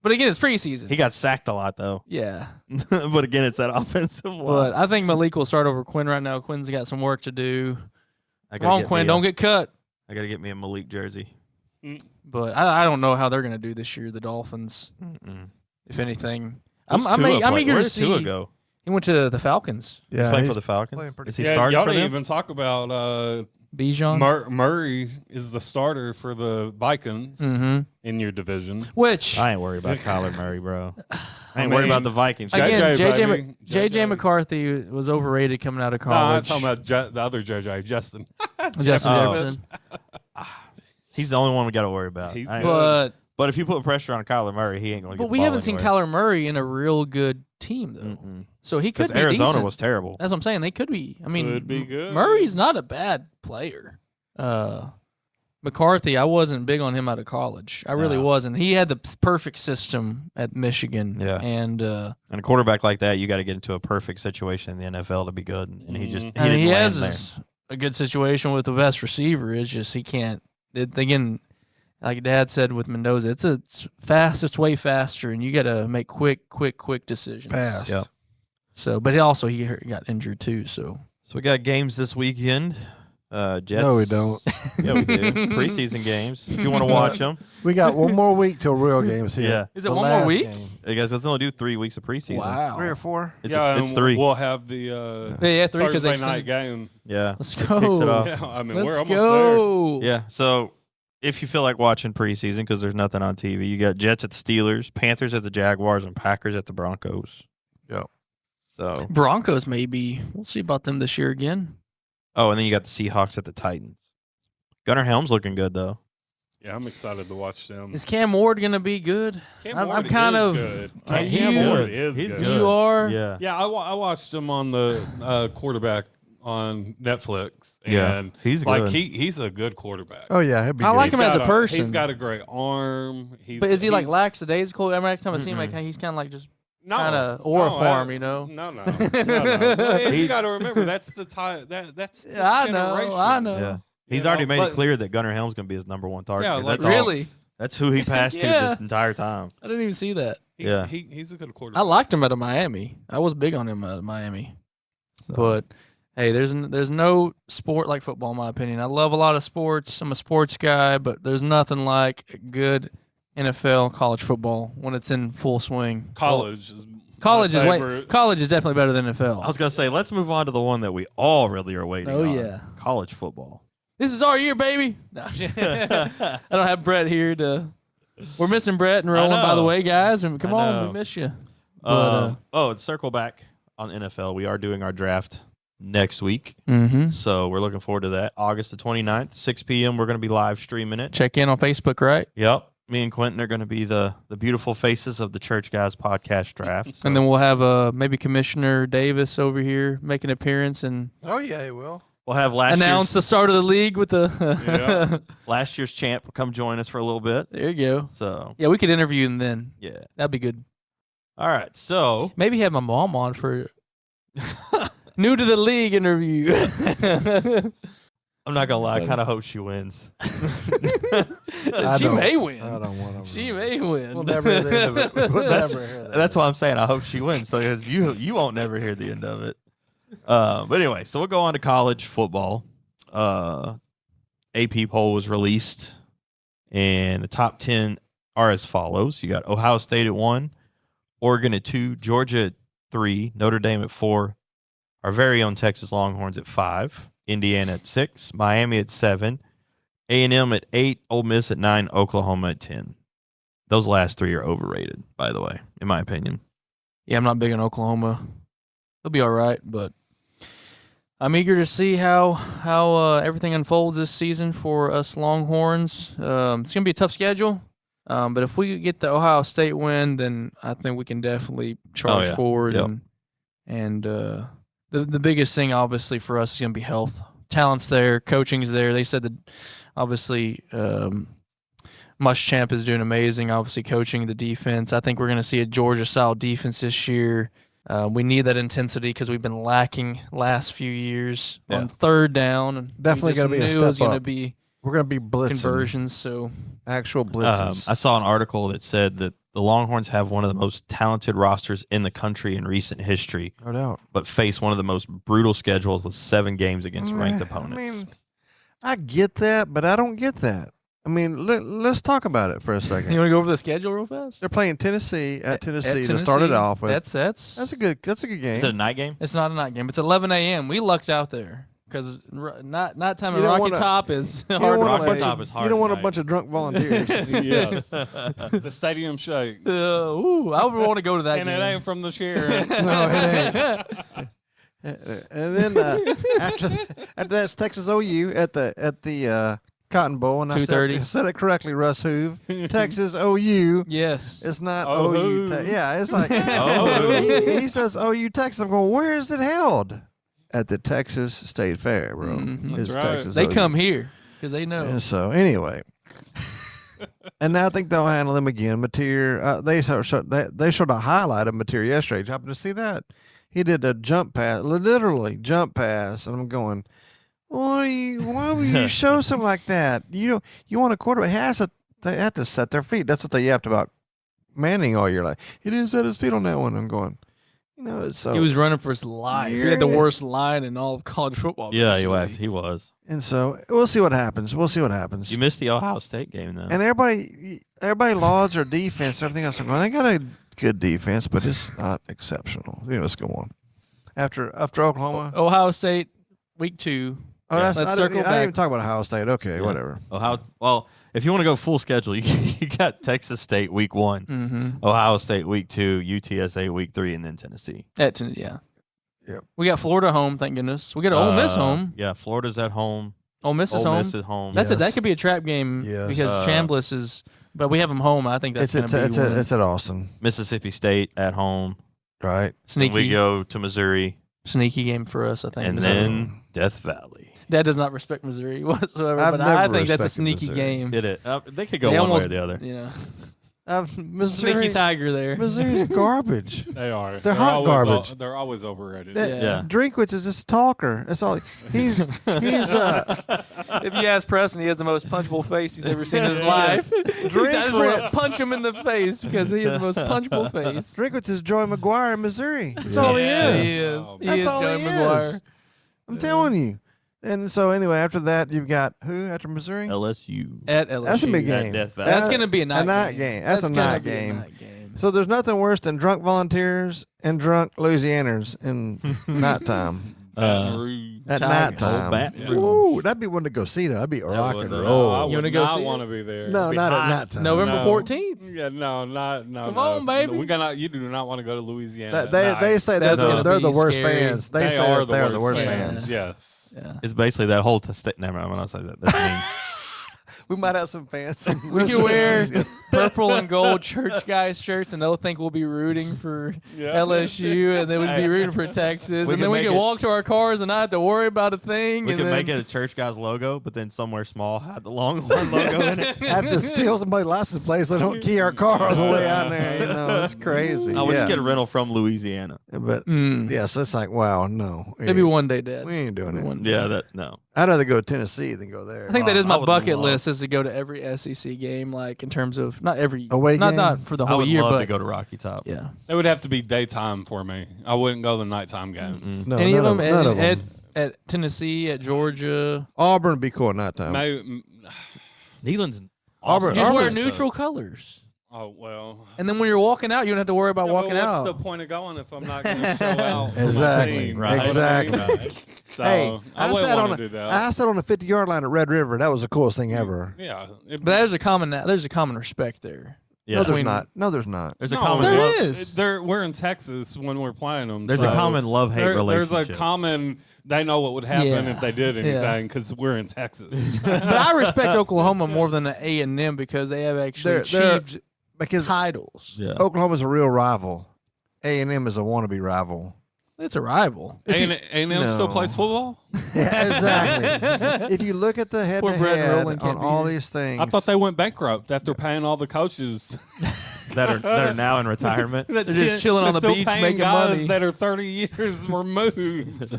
But again, it's preseason. He got sacked a lot though. Yeah. But again, it's that offensive line. But I think Malik will start over Quinn right now. Quinn's got some work to do. I Come on, Quinn. Don't get cut. I got to get me a Malik jersey. But I don't know how they're going to do this year, the Dolphins, Mm-mm. if anything. Where's I'm Tua eager play? to Where did Tua see. go? He went to the Falcons. He's Yeah, playing for he's the Falcons. playing pretty Is he Yeah, starting y'all for didn't them? even talk about Bijan. Murray is the starter for the Vikings Mm-hmm. in your division. Which, I ain't worried about Kyler Murray, bro. I I ain't worried mean, about the Vikings. again, JJ, JJ McCarthy was overrated coming out of No, I'm college. talking about the other JJ, Justin. Justin Oh. Jefferson. He's the only one we got to worry about. He's I ain't- good. But But if you put pressure on Kyler Murray, he ain't going to get But the we ball haven't seen anywhere. Kyler Murray in a real good team though. Mm-mm. So he could Because be Arizona decent. was terrible. That's what I'm saying. They could be. I mean, Could be good. Murray's not a bad player. McCarthy, I wasn't big on him out of college. I really No. wasn't. He had the perfect system at Michigan. Yeah. And And a quarterback like that, you got to get into a perfect situation in the NFL to be good. And he just he I mean, didn't he land has there. a good situation with the best receiver. It's just he can't. Again, like Dad said with Mendoza, it's fast. It's way faster, and you got to make quick decisions. Fast. Yep. So, but he got injured too. So So we got games this weekend. Jets. No, we don't. Yeah, we do. Preseason games. If you want to watch them. We got one more week till real games here. Yeah. Is it The one more last week? game. Hey guys, let's only do 3 weeks of preseason. wow. 3 or 4? It's, yeah, it's and 3. We'll have the Yeah, 3 because Thursday they night game. Yeah. Let's It go. Kicks it off. Yeah, I mean, Let's we're almost go. Yeah. So if you feel like watching preseason because there's nothing on TV, you got Jets at the Steelers, Panthers at the Jaguars, and Packers at the Broncos. Yep. So Broncos maybe. We'll see about them this year again. and then you got the Seahawks at the Titans. Gunnar Helm's looking good though. there. Yeah, I'm excited to watch them. Is Cam Ward gonna be good? Cam I'm Ward kind is of. good. Are Cam you- Ward is He's good. good. You are. Yeah. Yeah, I watched him on the quarterback on Netflix. Yeah, And he's like good. he's a good quarterback. Oh, yeah. He'll be I good. like him as a He's person. got a great arm. But is he like he's- lackadaisical? Every time I see him, Mm-mm. like he's kind of like just No, kinda no, auriform, you know? No. You He's- got to remember that's the time. That's this I know. generation. Yeah. He's You already know, made but- it clear that Gunnar Helm's going to be his number one target. Yeah, 'cause like that's all- Really? That's who he passed Yeah. to this entire time. I didn't even see that. Yeah. He's a good quarterback. I liked him out of Miami. I was big on him out of Miami. So- But hey, there's no sport like football in my opinion. I love a lot of sports. I'm a sports guy, but there's nothing like good NFL college football when it's in full swing. college is College my is favorite. college is definitely better than NFL. I was going to say, let's move on to the one that we all really are waiting Oh, on. yeah. College football. This is our year, baby. No, I don't have Brett here to. We're missing Brett and Roland, by the know. way, guys. And come I on, know. we miss you. But, And circle back on NFL. We are doing our draft next week. mm-hmm. So we're looking forward to that. August the 29th, 6 p.m. We're going to be live streaming it. Check in on Facebook, right? Yep. Me and Quentin are going to be the beautiful faces of the Church Guys podcast draft. So- And then we'll have maybe Commissioner Davis over here make an appearance and Oh, yeah, he will. we'll have last announce the start of the league with the. Yeah. last year's champ come join us for a little bit. There you go. So Yeah, we could interview him then. yeah. That'd be good. All right. So Maybe have my mom on for new to the league interview. I'm not gonna lie. I kind of hope she wins. I She don't- may win. I don't want to. She may win. We'll never hear the end of it. We'll That's- never hear that. That's why I'm saying I hope she wins. So 'cause you won't never hear the end of it. But anyway, so we'll go on to college football. AP poll was released, and the top 10 are as follows: you got Ohio State at 1, Oregon at 2, Georgia at 3, Notre Dame at 4, our very own Texas Longhorns at 5, Indiana at 6, Miami at 7, A&M at 8, Ole Miss at 9, Oklahoma at 10. Those last 3 are overrated, by the way, in my opinion. Yeah, I'm not big on Oklahoma. They'll be all right, but I'm eager to see how everything unfolds this season for us Longhorns. It's gonna be a tough schedule, but if we get the Ohio State win, then I think we can definitely charge yeah. forward. Yep. And the biggest thing, obviously, for us is gonna be health. Talent's there, coaching's there. They said that obviously Muschamp is doing amazing. Obviously, coaching the defense. I think we're gonna see a Georgia-style defense this year. We need that intensity because we've been lacking last few years on third down. And Definitely going to be a It step was going to up. be We're going to be blitzing. conversions. So Actual blitzes. I saw an article that said that the Longhorns have one of the most talented rosters in the country in recent history, no doubt. but face one of the most brutal schedules with 7 games against ranked opponents. I mean, I get that, but I don't get that. I mean, let's talk about it for a you second. want to go over the schedule real fast? They're playing Tennessee at Tennessee to Tennessee, start it off with. That's That's a good game. Is it a night game? it's not a night game. It's 11 a.m. We lucked out there because not time You in don't Rocky wanna- Top is You hard don't to want a Rocky bunch play. Top of is hard you don't want a tonight. bunch of drunk volunteers. Yes. The stadium shakes. I would want to go to that And game. it ain't from the Sharon. No, it ain't. And then after that's Texas OU at the Cotton Bowl, and I 2:30. said it correctly, Russ Hoove. Texas OU. Yes. It's not Oh, OU. who? Yeah, it's like Oh. he says OU Texas. I'm going, where is it held? At the Texas State Fair, bro. Mhm. It's That's right. Texas. They OU. come here because they know. And so anyway, and now I think they'll handle him again. Mateer, they showed a highlight of Mateer yesterday. Did you happen to see that? He did a jump pass, literally jump pass, and I'm going, why would you show something like that? You want a quarterback? They have to set their feet. That's what they yapped about Manning all year. Like, he didn't set his feet on that one. I'm going, it's so. He was running for his life. He had the worst line in all of college football. Yeah, basically. he was. And so we'll see what happens. You missed the Ohio State game though. And everybody lauds their defense. Everything else. They got a good defense, but it's not exceptional. Let's go on. After Oklahoma. Ohio State, week 2. Oh, Yeah. that's, Let's I circle didn't even back. talk about Ohio State. Okay, Yeah. whatever. Well, if you want to go full schedule, you got Texas State week 1, Mm-hmm. Ohio State week 2, UTSA week 3, and then Tennessee. Yeah. Yep. We got Florida home, thank goodness. We got Ole Miss home. Yeah, Florida's at home. Ole Miss is Ole home. Miss is home. That's Yes. That could be a trap game Yes. because Chambliss is. But we have them home. I think that's going to be one. It's at Austin, Mississippi State at home. right? Then we sneaky go to Missouri, sneaky game for us. I think. and Missouri. then Death Valley. That does not respect Missouri whatsoever. I've but I never think that's a respected sneaky Missouri. game. Did it? They could go They one almost, way or the other. You know, Missouri, sneaky tiger there. Missouri's garbage. They are. They're hot always garbage. They're always overrated. Yeah. Drinkwitz is just a talker. That's all. He's If you ask Preston, he has the most punchable face he's ever seen in his life. I just want to punch him in the face because he has the most punchable face. Drinkwitz is Joey McGuire in Missouri. That's all he Yeah. is. He is. Oh, He That's is all Joey he McGuire. is. I'm telling you. And so anyway, after that, you've got who after Missouri? LSU. At LSU. That's a big At game. Death Valley. That's going to be a night game. That's a gonna night be a game. night game. So there's nothing worse than drunk volunteers and drunk Louisianers in nighttime. Baton Rouge. At Tiger. nighttime. Old Baton Rouge. Ooh, that'd be one to go see. That'd be rock and No, I roll. You would wanna go not see want it? to be there. No, not at hot. nighttime. November No. 14th. Yeah, no. Come on, baby. You do not want to go to Louisiana. That- at they night. say That's they're, gonna they're the be worst scary. fans. They say are they're the worst fans. fans. Yes. Yeah. It's basically that whole state. Never mind. I'm not saying that. That's mean. We might have some fans. We can wear purple and gold church guys shirts, and they'll think we'll be rooting for Yeah. LSU, and then we'd be rooting for Texas, We and can then we make can it- walk to our cars and not have to worry about a thing. We and could then, make it a church guy's logo, but then somewhere small had the Longhorn logo in it. have to steal somebody's license plate so they don't key our car on the way out there. You know, it's crazy. I would yeah. just get a rental from Louisiana. But Mm. yeah, so it's like, wow, no. Maybe one day, Dad. We ain't doing it. One day. Yeah, that no. I'd rather go to Tennessee than go there. I think that is I my would bucket love- list is to go to every SEC game, like in terms of not every Away not game? not for the I whole would year, love but to go to Rocky Top. yeah. It would have to be daytime for me. I wouldn't go to the nighttime games. No, Any of none them, none of at, them. at Tennessee, at Georgia, Auburn would be cool at nighttime. Neyland's Auburn- just wear Auburn's neutral colors. Oh well. And then when you're walking out, you don't have to worry about Yeah, but walking what's out. the point of going if I'm not going to show out? for my Exactly, team? right. You know what I mean? Exactly. So Hey, I wouldn't sat want on to do that. I sat on the 50-yard line at Red River. That was the coolest thing ever. Yeah. But there's a common respect there. Yeah. No, there's Between- not. No, there's not. There's a No, common There love. is. We're in Texas when we're playing them. There's so a common love-hate there's relationship. a common. They know what would happen Yeah. if they did Yeah. anything because we're in Texas. But I respect Oklahoma more than the A&M because they have actually They're- achieved Because titles. Yeah. Oklahoma's a real rival. A&M is a wannabe rival. It's a rival. A&M still No. plays football. Yeah, exactly. If you look at the Poor Brett head-to-head Rowland on can't be all here. these things, I thought they went bankrupt after paying all the coaches. that are now in retirement. They're just chilling on the still beach paying making guys money. that are 30 years removed.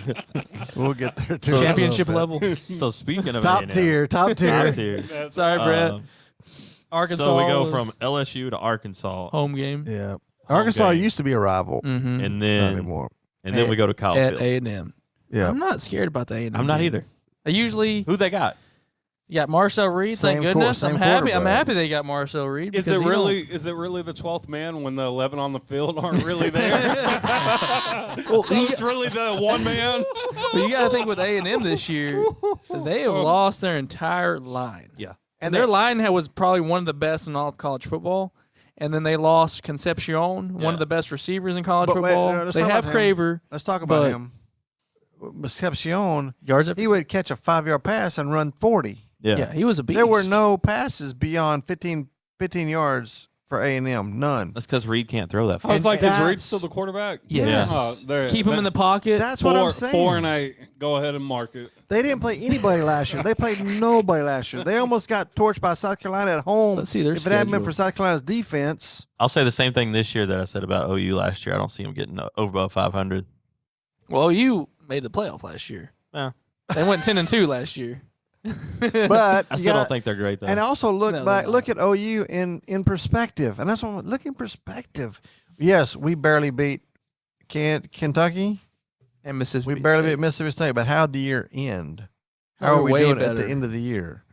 we'll get there too. Championship level. So speaking of Top A&M, tier, top tier. top tier. Sorry, Brett. Um, Arkansas. so we go is from LSU to Arkansas, home game. Yeah, Arkansas game. used to be a rival. Mm-hmm. and Not then anymore. we go to At Kyle A&M. Yeah, I'm not scared about the A&M. I'm not game. either. I usually Who they got? you got Marcel Reed. Thank Same goodness. same I'm happy. I'm quarterback. happy they got Marcel Reed. Is because it you really the 12th man when the 11 on the field aren't really there? Well, So it's really the one man. But you got to think with A&M this year, they have lost their entire line. Yeah. And their line was probably one of the best in all of college football. And then they lost Concepcion, one of the best receivers in college But wait, football. no, let's They talk have about him. Craver. Let's talk about but- him. Concepcion, Yards up. he would catch a 5-yard pass and run 40. Yeah, he was a beast. There were no passes beyond 15 yards for A&M. None. That's because Reed can't throw that far. I was like, is that's- Reed still the quarterback? Yes. Oh, there, Keep him in the pocket. That's what I'm saying. 4-8. Go ahead and mark it. They didn't play anybody last year. They played nobody last year. They almost got torched by South Carolina at home. Let's see their If it hadn't been schedule. for South Carolina's defense, I'll say the same thing this year that I said about OU last year. I don't see them getting over above 500. Well, you made the playoff last year. Yeah. They went 10-2 last year. but I you still got- don't think they're great though. And also look No, back, they're look at OU in perspective, and that's what look in perspective. Yes, we barely beat Kentucky. And Mississippi. We barely State. beat Mississippi State. But how'd the year end? They How were are we way doing at better. the end of the year?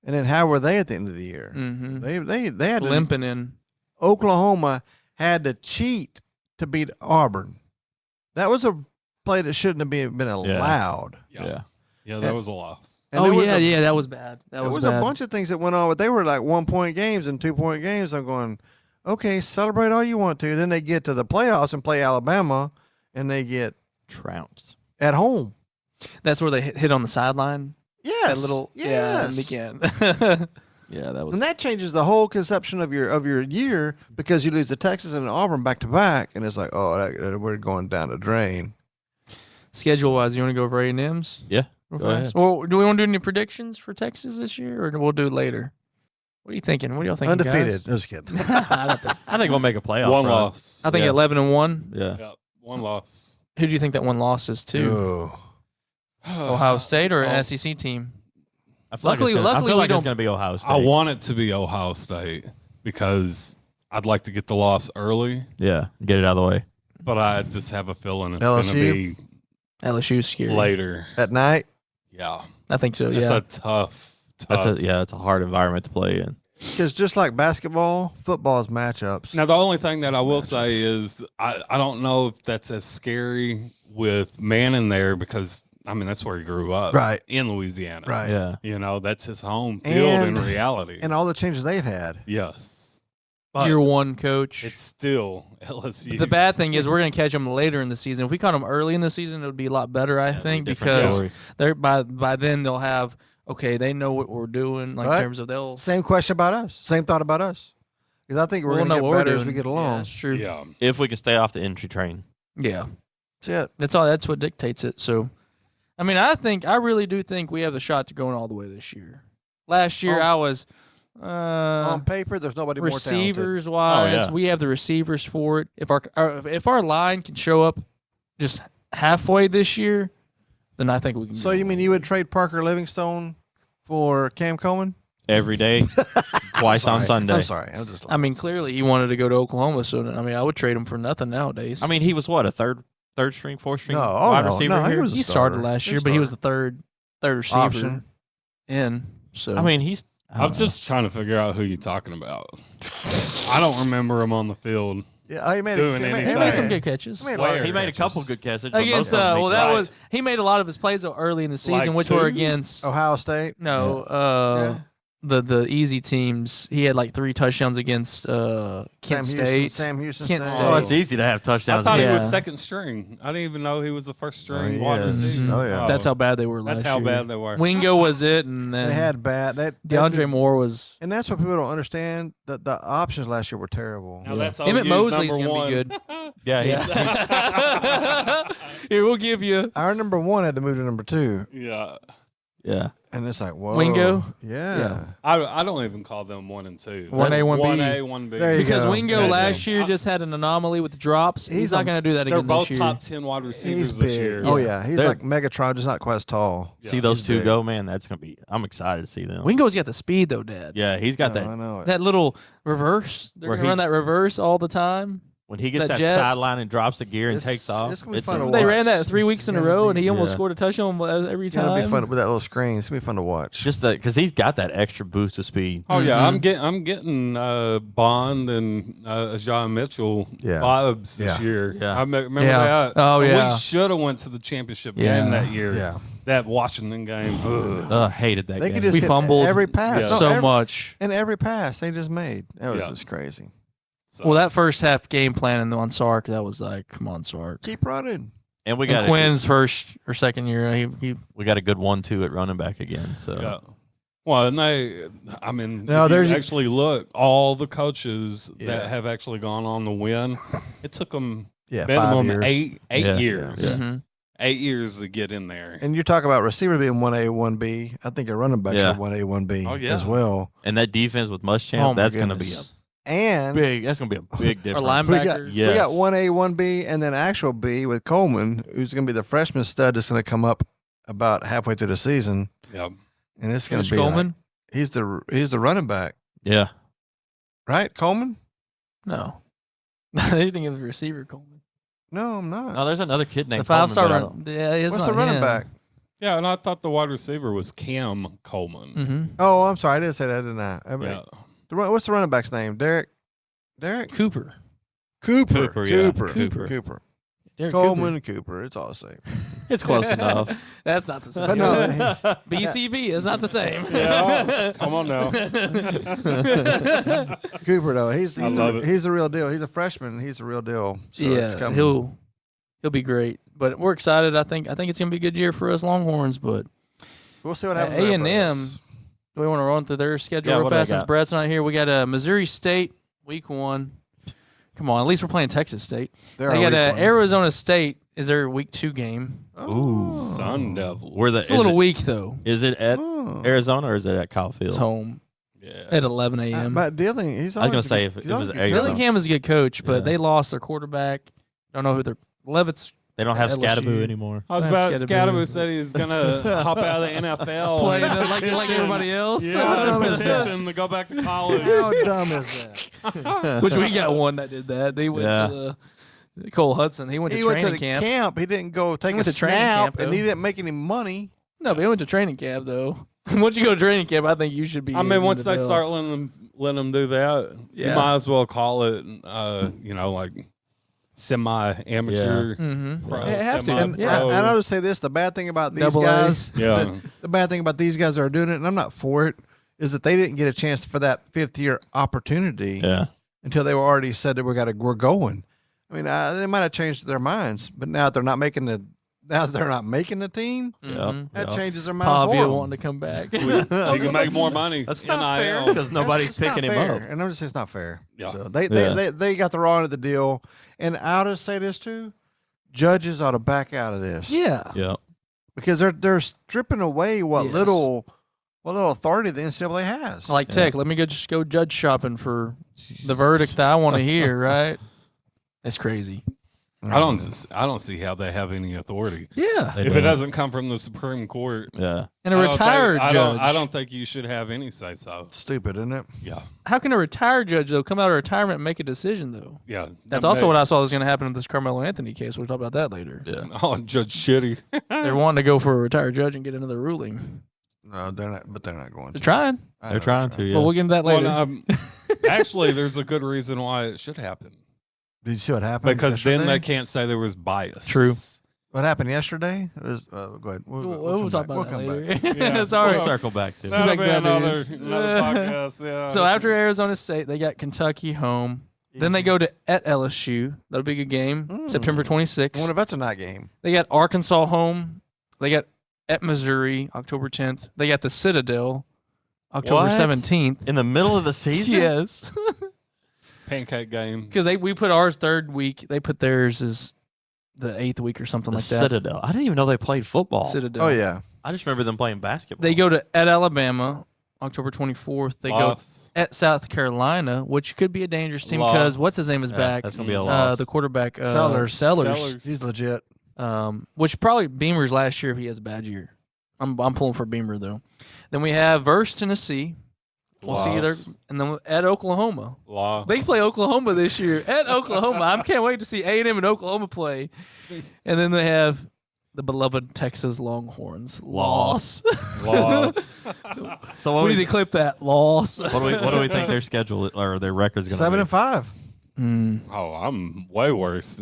And then how were they at the end of the year? Mm-hmm. They had to, Limping in. Oklahoma had to cheat to beat Auburn. That was a play that shouldn't have been allowed. yeah. Yeah, that was a loss. And there was That was bad. That There was was bad. a bunch of things that went on, but they were like 1-point games and 2-point games. I'm going, okay, celebrate all you want to. Then they get to the playoffs and play Alabama, and they get Trounced. at home. That's where they hit on the sideline. Yes, That little yes. again. Yeah, that was. And that changes the whole conception of your year because you lose to Texas and Auburn back to back, and it's like, oh, we're going down the drain. Schedule wise, you want to go over A&M's? Yeah, Real go fast? ahead. Well, do we want to do any predictions for Texas this year, or we'll do it later? What are you thinking? What do y'all think? Undefeated. Just kidding. I think we'll make a playoff. One run. loss. I think Yeah. 11-1. Yeah. Yeah, one loss. Who do you think that one loss is to? Oh. Ohio State or Oh. an SEC team? I feel Luckily- like it's gonna, luckily I feel we like it's don't- going to be Ohio State. I want it to be Ohio State because I'd like to get the loss early, Yeah, get it out of the way. but I just have a feeling it's going to LSU? be LSU's scary. later. At night, Yeah. I think so. It's Yeah. a tough. It's a hard environment to play in. because just like basketball, football is matchups. Now, the only thing that I will say is I don't know if that's as scary with Manning there because, I mean, that's where he grew up. Right. In Louisiana. Right. Yeah, You know, that's his home field in And- reality. and all the changes they've had. Yes. But Year one coach. it's still LSU. But the bad thing is we're going to catch them later in the season. If we caught them early in the season, it would be a lot better, I think, different because story. they're by then they'll have they know what we're doing, like But in terms of they'll Same question about us. Same thought about us. Because I think we're we'll going know to what get we're better doing. as we get Yeah, along. that's true. Yeah. If we can stay off the entry train. Yeah, That's it. that's all. That's what dictates it. So, I mean, I really do think we have the shot to going all the way this year. Last year, On- I was On paper, there's nobody more talented. receivers wise. Oh, yeah. We have the receivers for it. If our line can show up just halfway this year, then I think we can. So go. you mean you would trade Parker Livingstone for Cam Coleman? Every day, twice on Sunday. I'm sorry. I'm just. I mean, clearly he wanted to go to Oklahoma, so I mean, I would trade him for nothing nowadays. I mean, he was what, a third string, fourth string No, wide no, receiver no, he here? was a he started starter. last He year, was but he was starter. the third receiver Option. in. So I mean, he's. I'm just trying to figure out who you're talking about. I don't remember him on the field. Yeah, he made Doing he anything. he made some good catches. He made a lot of Where? He made a catches. couple good catches. but Against most of them he that dropped. was he made a lot of his plays early in the season, Like which were two? against Ohio State. no the easy teams. He had like 3 touchdowns against Kent State. Sam Houston Kent State. State. Oh, it's easy to have I touchdowns. thought he Yeah. was second string. I didn't even know he was the first string Oh, wide yes. receiver. Oh, yeah. That's how bad they were last That's how year. bad they were. Wingo was it, and then They had bad. DeAndre Moore was. And that's what people don't understand. That the options last year were terrible. Now that's Emmett OU's Mosley's number gonna be one. good. Yeah, he's, Here, we'll give you Our number 1 had to move to number 2, Yeah. yeah. and it's like whoa. Wingo? Yeah. Yeah. I don't even call them 1 and 2. 1A, That's 1B. 1A, 1B. There you because go. Wingo Yeah, last yeah. year just had an anomaly with the drops. He's He's not a- going to do that They're again both this year. top 10 wide receivers He's this big. year. Oh yeah, he's They're- like Megatron, just not quite as tall. Yeah. See those He's two big. go, man. That's gonna be. I'm excited to see them. Wingo's got the speed though, Dad. Yeah, he's got I that. know it. That little reverse. They're Where going to run that reverse all the time. When he gets that that jet- sideline and drops the gear and It's- takes off, it's gonna be fun to They watch. ran that 3 It's weeks in a gonna row, be- and he almost yeah. scored a touchdown every It's gonna be time. fun with that little screen. It's gonna be fun to watch. just because he's got that extra boost of speed. Oh yeah, Mhm. I'm getting Bond and John Mitchell Yeah. vibes this Yeah. year. Yeah. I remember Yeah. that. Oh, yeah. We should have went to the championship Yeah. game that year. yeah, That Washington game. Ugh. Hated that they game. could just We hit fumbled every pass. Yeah. No, so every- much. and every pass they just made. That was Yeah. just crazy. So, Well, that first half game plan on Sark, that was like, come on, Sark. Keep running. and we And got Quinn's first or second year, he we got a good 1-2 at running back again. So yeah. Well, and I mean, No, if there's- you actually look, all the coaches that have actually gone on to win, it took them Yeah, 5 minimum years. eight Yeah. years. Yeah. Mhm. 8 years to get in there. And you talk about receiver being 1A, 1B. I think a running back Yeah. should 1A, 1B Oh, yeah. as well. And that defense with Muschamp, Oh, my that's going to be goodness. And that's going to be a big Or difference. linebacker. we Yes. got 1A, 1B, and then actual B with Coleman, who's going to be the freshman stud that's going to come up about halfway through the season. Yep. And it's going Who's to be Coleman? he's the running back, Yeah. right? Coleman? No. Anything of the receiver, Coleman. No, I'm not. No, there's another kid named The 5-star Coleman, but I run. don't- Yeah, it's What's not the running him. back? Yeah, and I thought the wide receiver was Cam Coleman. Mm-hmm. Oh, I'm sorry. I didn't say that, didn't I? I mean, Yeah. what's the running back's name? Derek Cooper. Cooper. Cooper, yeah. Cooper. Derek Coleman, Cooper. It's all the same. It's close enough. That's not the same. But no, BCB is not the same. Yeah, come on now. Cooper though, he's I love it. he's the real deal. He's a freshman. He's the real deal. So it's Yeah, coming. he'll be great. But we're excited. I think it's gonna be a good year for us Longhorns. But We'll see what happens. A with and that M. press. Do we want to run through their schedule Yeah, real what do I fast since got? Brett's not here? We got Missouri State week 1. Come on, at least we're playing Texas State. They're They our got weak one. Arizona State is their week 2 game. Ooh. Sun Devils. Where the It's a little weak though. Is it at Oh. Arizona or is it at Kyle Field? It's home Yeah. at 11 a.m. Matt Dilling, he's I was gonna always a say good- if he's it always was a good Arizona. coach. Dillingham is a good coach, but Yeah. they lost their quarterback. Don't know who their Levitt's They don't have LSU. Scattaboo anymore. I was That's about Scattaboo. Scattaboo said he's gonna hop out of the NFL, playing and like petition- everybody else. Yeah, How dumb is that? petition to go back to college. How dumb is that? Which we got one that did that. They went Yeah. to the Cole Hudson. He went to He went training to the camp. camp. He didn't go take went a to training snap, camp, and though. he didn't make any money. No, but he went to training camp though. Once you go to training camp, I think you should be. I mean, in once the they deal. start letting them do that, Yeah. you might as well call it, like semi-amateur. Mhm. Pro, They have to. semi- And Yeah. I know to say this: the bad thing about these Double A. guys, Yeah. the bad thing about these guys that are doing it, and I'm not for it, is that they didn't get a chance for that 5th-year opportunity Yeah. until they were already said that we're going. I mean, they might have changed their minds, but now that they're not making the team, Mhm. that Yeah. changes their mind. Pavia for 'em. wanting to come back. He can make more money. That's NIL. not fair. because nobody's It's not picking him fair. up. And I'm just saying it's not fair. Yeah. So Yeah. they got the wrong end of the deal. And I ought to say this too: judges ought to back out of this. Yeah. Yeah. Because they're stripping away what Yes. little authority the NCAA has. Like Tech, let me just go judge shopping for the verdict that I want to hear. Right? That's crazy. I don't see how they have any authority. Yeah. They If it don't. doesn't come from the Supreme Court, Yeah. And a I don't think- retired judge. I don't think you should have any say so. Stupid, isn't it? Yeah, How can a retired judge though come out of retirement and make a decision though? yeah. That's also what I saw was going to happen with this Carmelo Anthony case. We'll talk about that later. Yeah. Oh, Judge Shitty. They're wanting to go for a retired judge and get another ruling. No, they're not. But they're not going They're to. trying, I know They're trying to. Yeah. but we'll get into that later. Well, actually, there's a good reason why it should happen. Did you see what happened? Because then yesterday? they can't say there was bias. True. What happened yesterday? It was, go ahead. we'll come talk back. about We'll that come back. later. Yeah. Sorry. We'll circle back to it. That'll Back be bad another news. podcast. Yeah. So after Arizona State, they got Kentucky home. Then they go to at LSU. That'll be a good game. September I wonder 26th. if that's a night game. They got Arkansas home. They got at Missouri, October 10th. They got the Citadel, October What? 17th. In the middle of the season? Yes. pancake game. Because we put ours third week. They put theirs as the 8th week or something The like that. Citadel. I didn't even know they played football. Citadel. Oh yeah. I just remember them playing basketball. They go to at Alabama, October 24th. They Loss. go at South Carolina, which could be a dangerous team Loss. because what's his name is Yeah, back. That's gonna be a loss. The quarterback Sellers. Sellers. He's legit. Which probably Beamer's last year if he has a bad year. I'm pulling for Beamer though. Then we have versus Tennessee. We'll see either, Loss. and then at Oklahoma. Loss. They play Oklahoma this year at Oklahoma. I can't wait to see A&M and Oklahoma play. And then they have the beloved Texas Longhorns. Loss. Loss. So what We do need we, to clip that. Loss. what do we think their schedule or their record's going to be? 7-5. Oh, I'm way worse.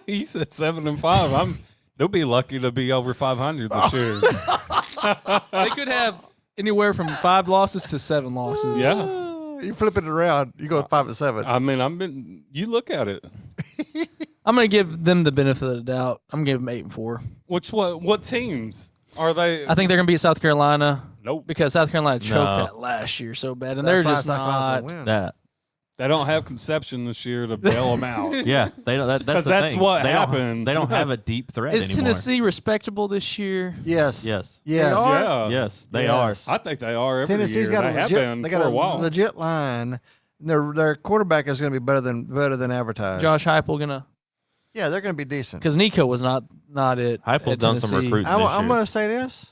He said 7-5. They'll be lucky to be over 500 this year. They could have anywhere from 5 losses to 7 losses. Yeah. You flip it around. You go 5-7. I mean, you look at it. I'm going to give them the benefit of the doubt. I'm going to give them 8-4. What teams are they? I think they're going to beat South Carolina. Nope. because South Carolina choked No. that last year so bad, and That's they're why just South Carolina's not. gonna win. That. They don't have Conception this year to bail them out. Yeah, they don't. That's 'Cause the that's thing. what they happened. They don't have a deep threat Is anymore. Tennessee respectable this year? Yes. Yes. Yes. They are? Yeah. Yes, they Yes. I think they are every Tennessee's year. got They a have legit. been They for got a while. legit line. Their quarterback is going to be better than advertised. Josh Heupel gonna Yeah, they're going to be decent. because Nico was not it. Heupel's at done some Tennessee. recruiting. I'm going to say this.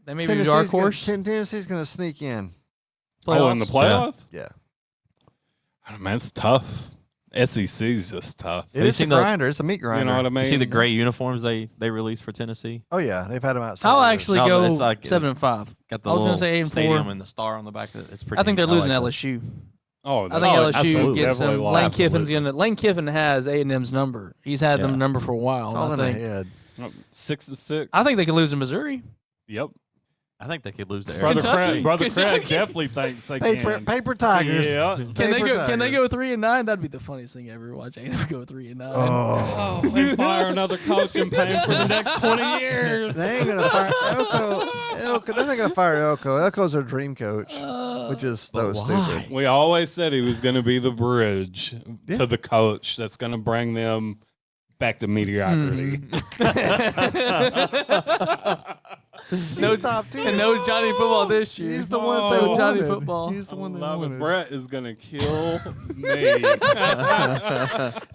They may be a dark horse. Tennessee's going to sneak in. Oh, in the playoff? Yeah. Oh, man, it's tough. SEC's just tough. It you is a seen the- grinder. It's a meat grinder. You know what I mean? You see the gray uniforms they released for Tennessee? Oh, yeah. They've had them outside. I'll actually No, go it's like- 7-5. Got the I was gonna little say 8-4. stadium and the star on the back of it. It's pretty. I think they're neat. losing like that. LSU. Oh, I think oh, LSU absolutely. gets them. Definitely Lane live. Kiffin's gonna. Lane Kiffin has A&M's number. He's had Yeah. them number for a while. It's all I in the think. head. 6-6. I think they could lose in Missouri. Yep. I think they could lose to Brother Arizona. Kentucky. Craig, Brother Craig Kentucky. definitely thinks they Paper, can. paper Tigers. Yeah. Can they Paper go? Can they Tigers. go 3-9? That'd be the funniest thing ever. Watch A&M go 3-9. Oh. Oh, they fire another coach and pay him for the next 20 years. They ain't gonna fire Elko. They're not gonna fire Elko. Elko's their dream coach, which is so stupid. We always said he was going to be the bridge Yeah. to the coach that's going to bring them back to mediocrity. No, top 10. and no Johnny Football this year. He's the one Oh, they wanted. Johnny Football. He's the one they Love it. wanted. Brett is going to kill me.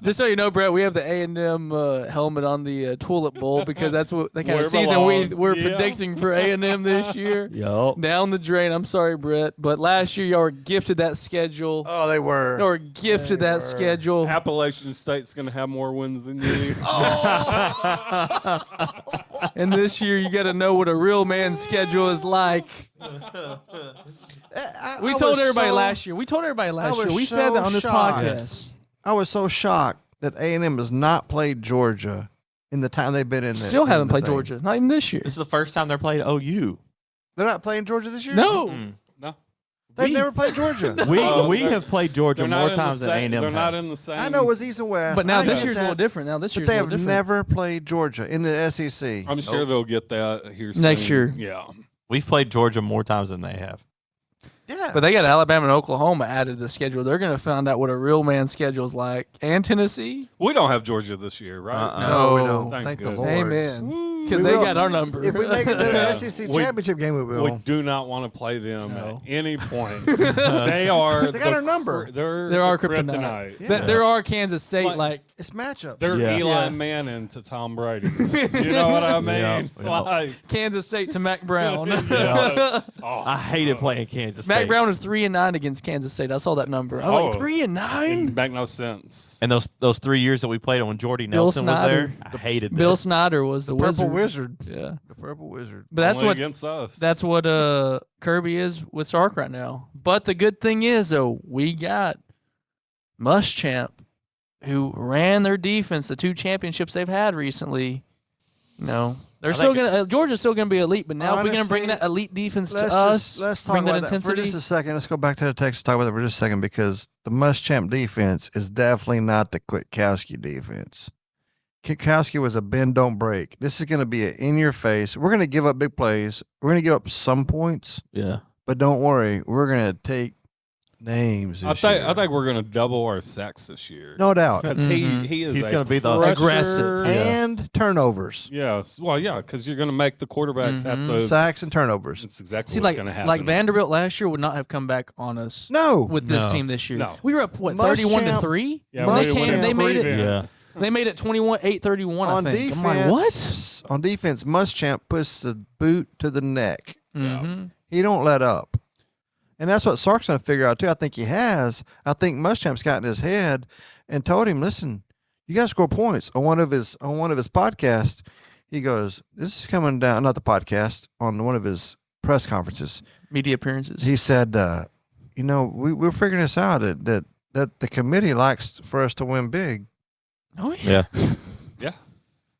Just so you know, Brett, we have the A&M helmet on the toilet bowl because that's what the kind Where of it season belongs. we're Yeah. predicting for A&M this year. Yup. Down the drain. I'm sorry, Brett, but last year y'all were gifted that schedule. Oh, they were. Y'all were gifted They that were. schedule. Appalachian State's going to have more wins than you. And this year, you got to know what a real man's schedule is like. We told everybody last year. We told everybody last was year. We said so that on this shocked. podcast. I was so shocked that A&M has not played Georgia in the time they've been in. Still in haven't the played thing. Georgia. Not even this year. This is the first time they're playing OU. They're not playing Georgia this year. No. No. They've never played Georgia. We they're- have played Georgia They're not more in the times than same- A&M They're not has. in the same. I know it was East and West. But now I this get year's a that. little different. Now this But year's they a have little different. never played Georgia in the SEC. I'm sure they'll get that here soon. Next year. Yeah. We've played Georgia more times than they have. Yeah. But they got Alabama and Oklahoma added to the schedule. They're going to find out what a real man's schedule is like. And Tennessee. We don't have Georgia this year, right? Uh-uh. no, we No. don't. Thank Thank the goodness. Lord. Amen. Because We they will. got our number. If we make it to the Yeah. SEC We- championship game, we will. We do not want to play them No. at any point. They are. They got our number. They're There are the kryptonite. Yeah. There are Kansas State, like It's matchups. They're Yeah. Eli Yeah. Manning to Tom Brady. You know what I mean? Yeah. Like, Kansas State to Mac Brown. Yeah. oh, I hated playing Kansas State. Mac Brown was 3-9 against Kansas State. I saw that number. I was like, Oh. 3-9? Make no sense. And those 3 years that we played when Jordy Bill Nelson was there, Snyder. I hated Bill that. Snyder was the Purple wizard. Wizard. Yeah. The Purple Wizard. But that's Only what against us. that's what Kirby is with Sark right now. But the good thing is though, we got Muschamp, who ran their defense, the 2 championships they've had recently. You know, they're I still think- gonna Georgia's still gonna be elite, but now if we're gonna bring Honestly, that elite defense to Let's us, let's talk bring that about that for intensity. just a second. Let's go back to the Texas. Talk about that for just a second because the Muschamp defense is definitely not the Kwiatkowski defense. Kwiatkowski was a bend don't break. This is going to be an in your face. We're going to give up big plays. We're going to give up some points, Yeah. but don't worry, we're going to take names. I this think year. I think we're going to double our sacks this year. No doubt. because Mhm. he is. He's a gonna be the crusher. aggressive. And turnovers, Yes. Well, yeah, because you're going to make the quarterbacks have Mhm. to. sacks and turnovers. That's exactly See, what's like going to happen. like Vanderbilt last year would not have come back on us No, with this No. team this year. No. We were up what Muschamp- 31-3. Yeah, Muschamp- we went they in made it- prevent. Yeah. They made it 21-8-31. on I think. defense. I'm like, what? On defense, Muschamp puts the boot to the neck. Mm-hmm. He don't let up. And that's what Sark's going to figure out, too. I think he has. I think Muschamp's got in his head and told him, listen, you got to score points. On one of his podcasts, he goes, this is coming down, not the podcast, on one of his press conferences. Media appearances. He said, we're figuring this out, that the committee likes for us to win big. Oh yeah. Yeah.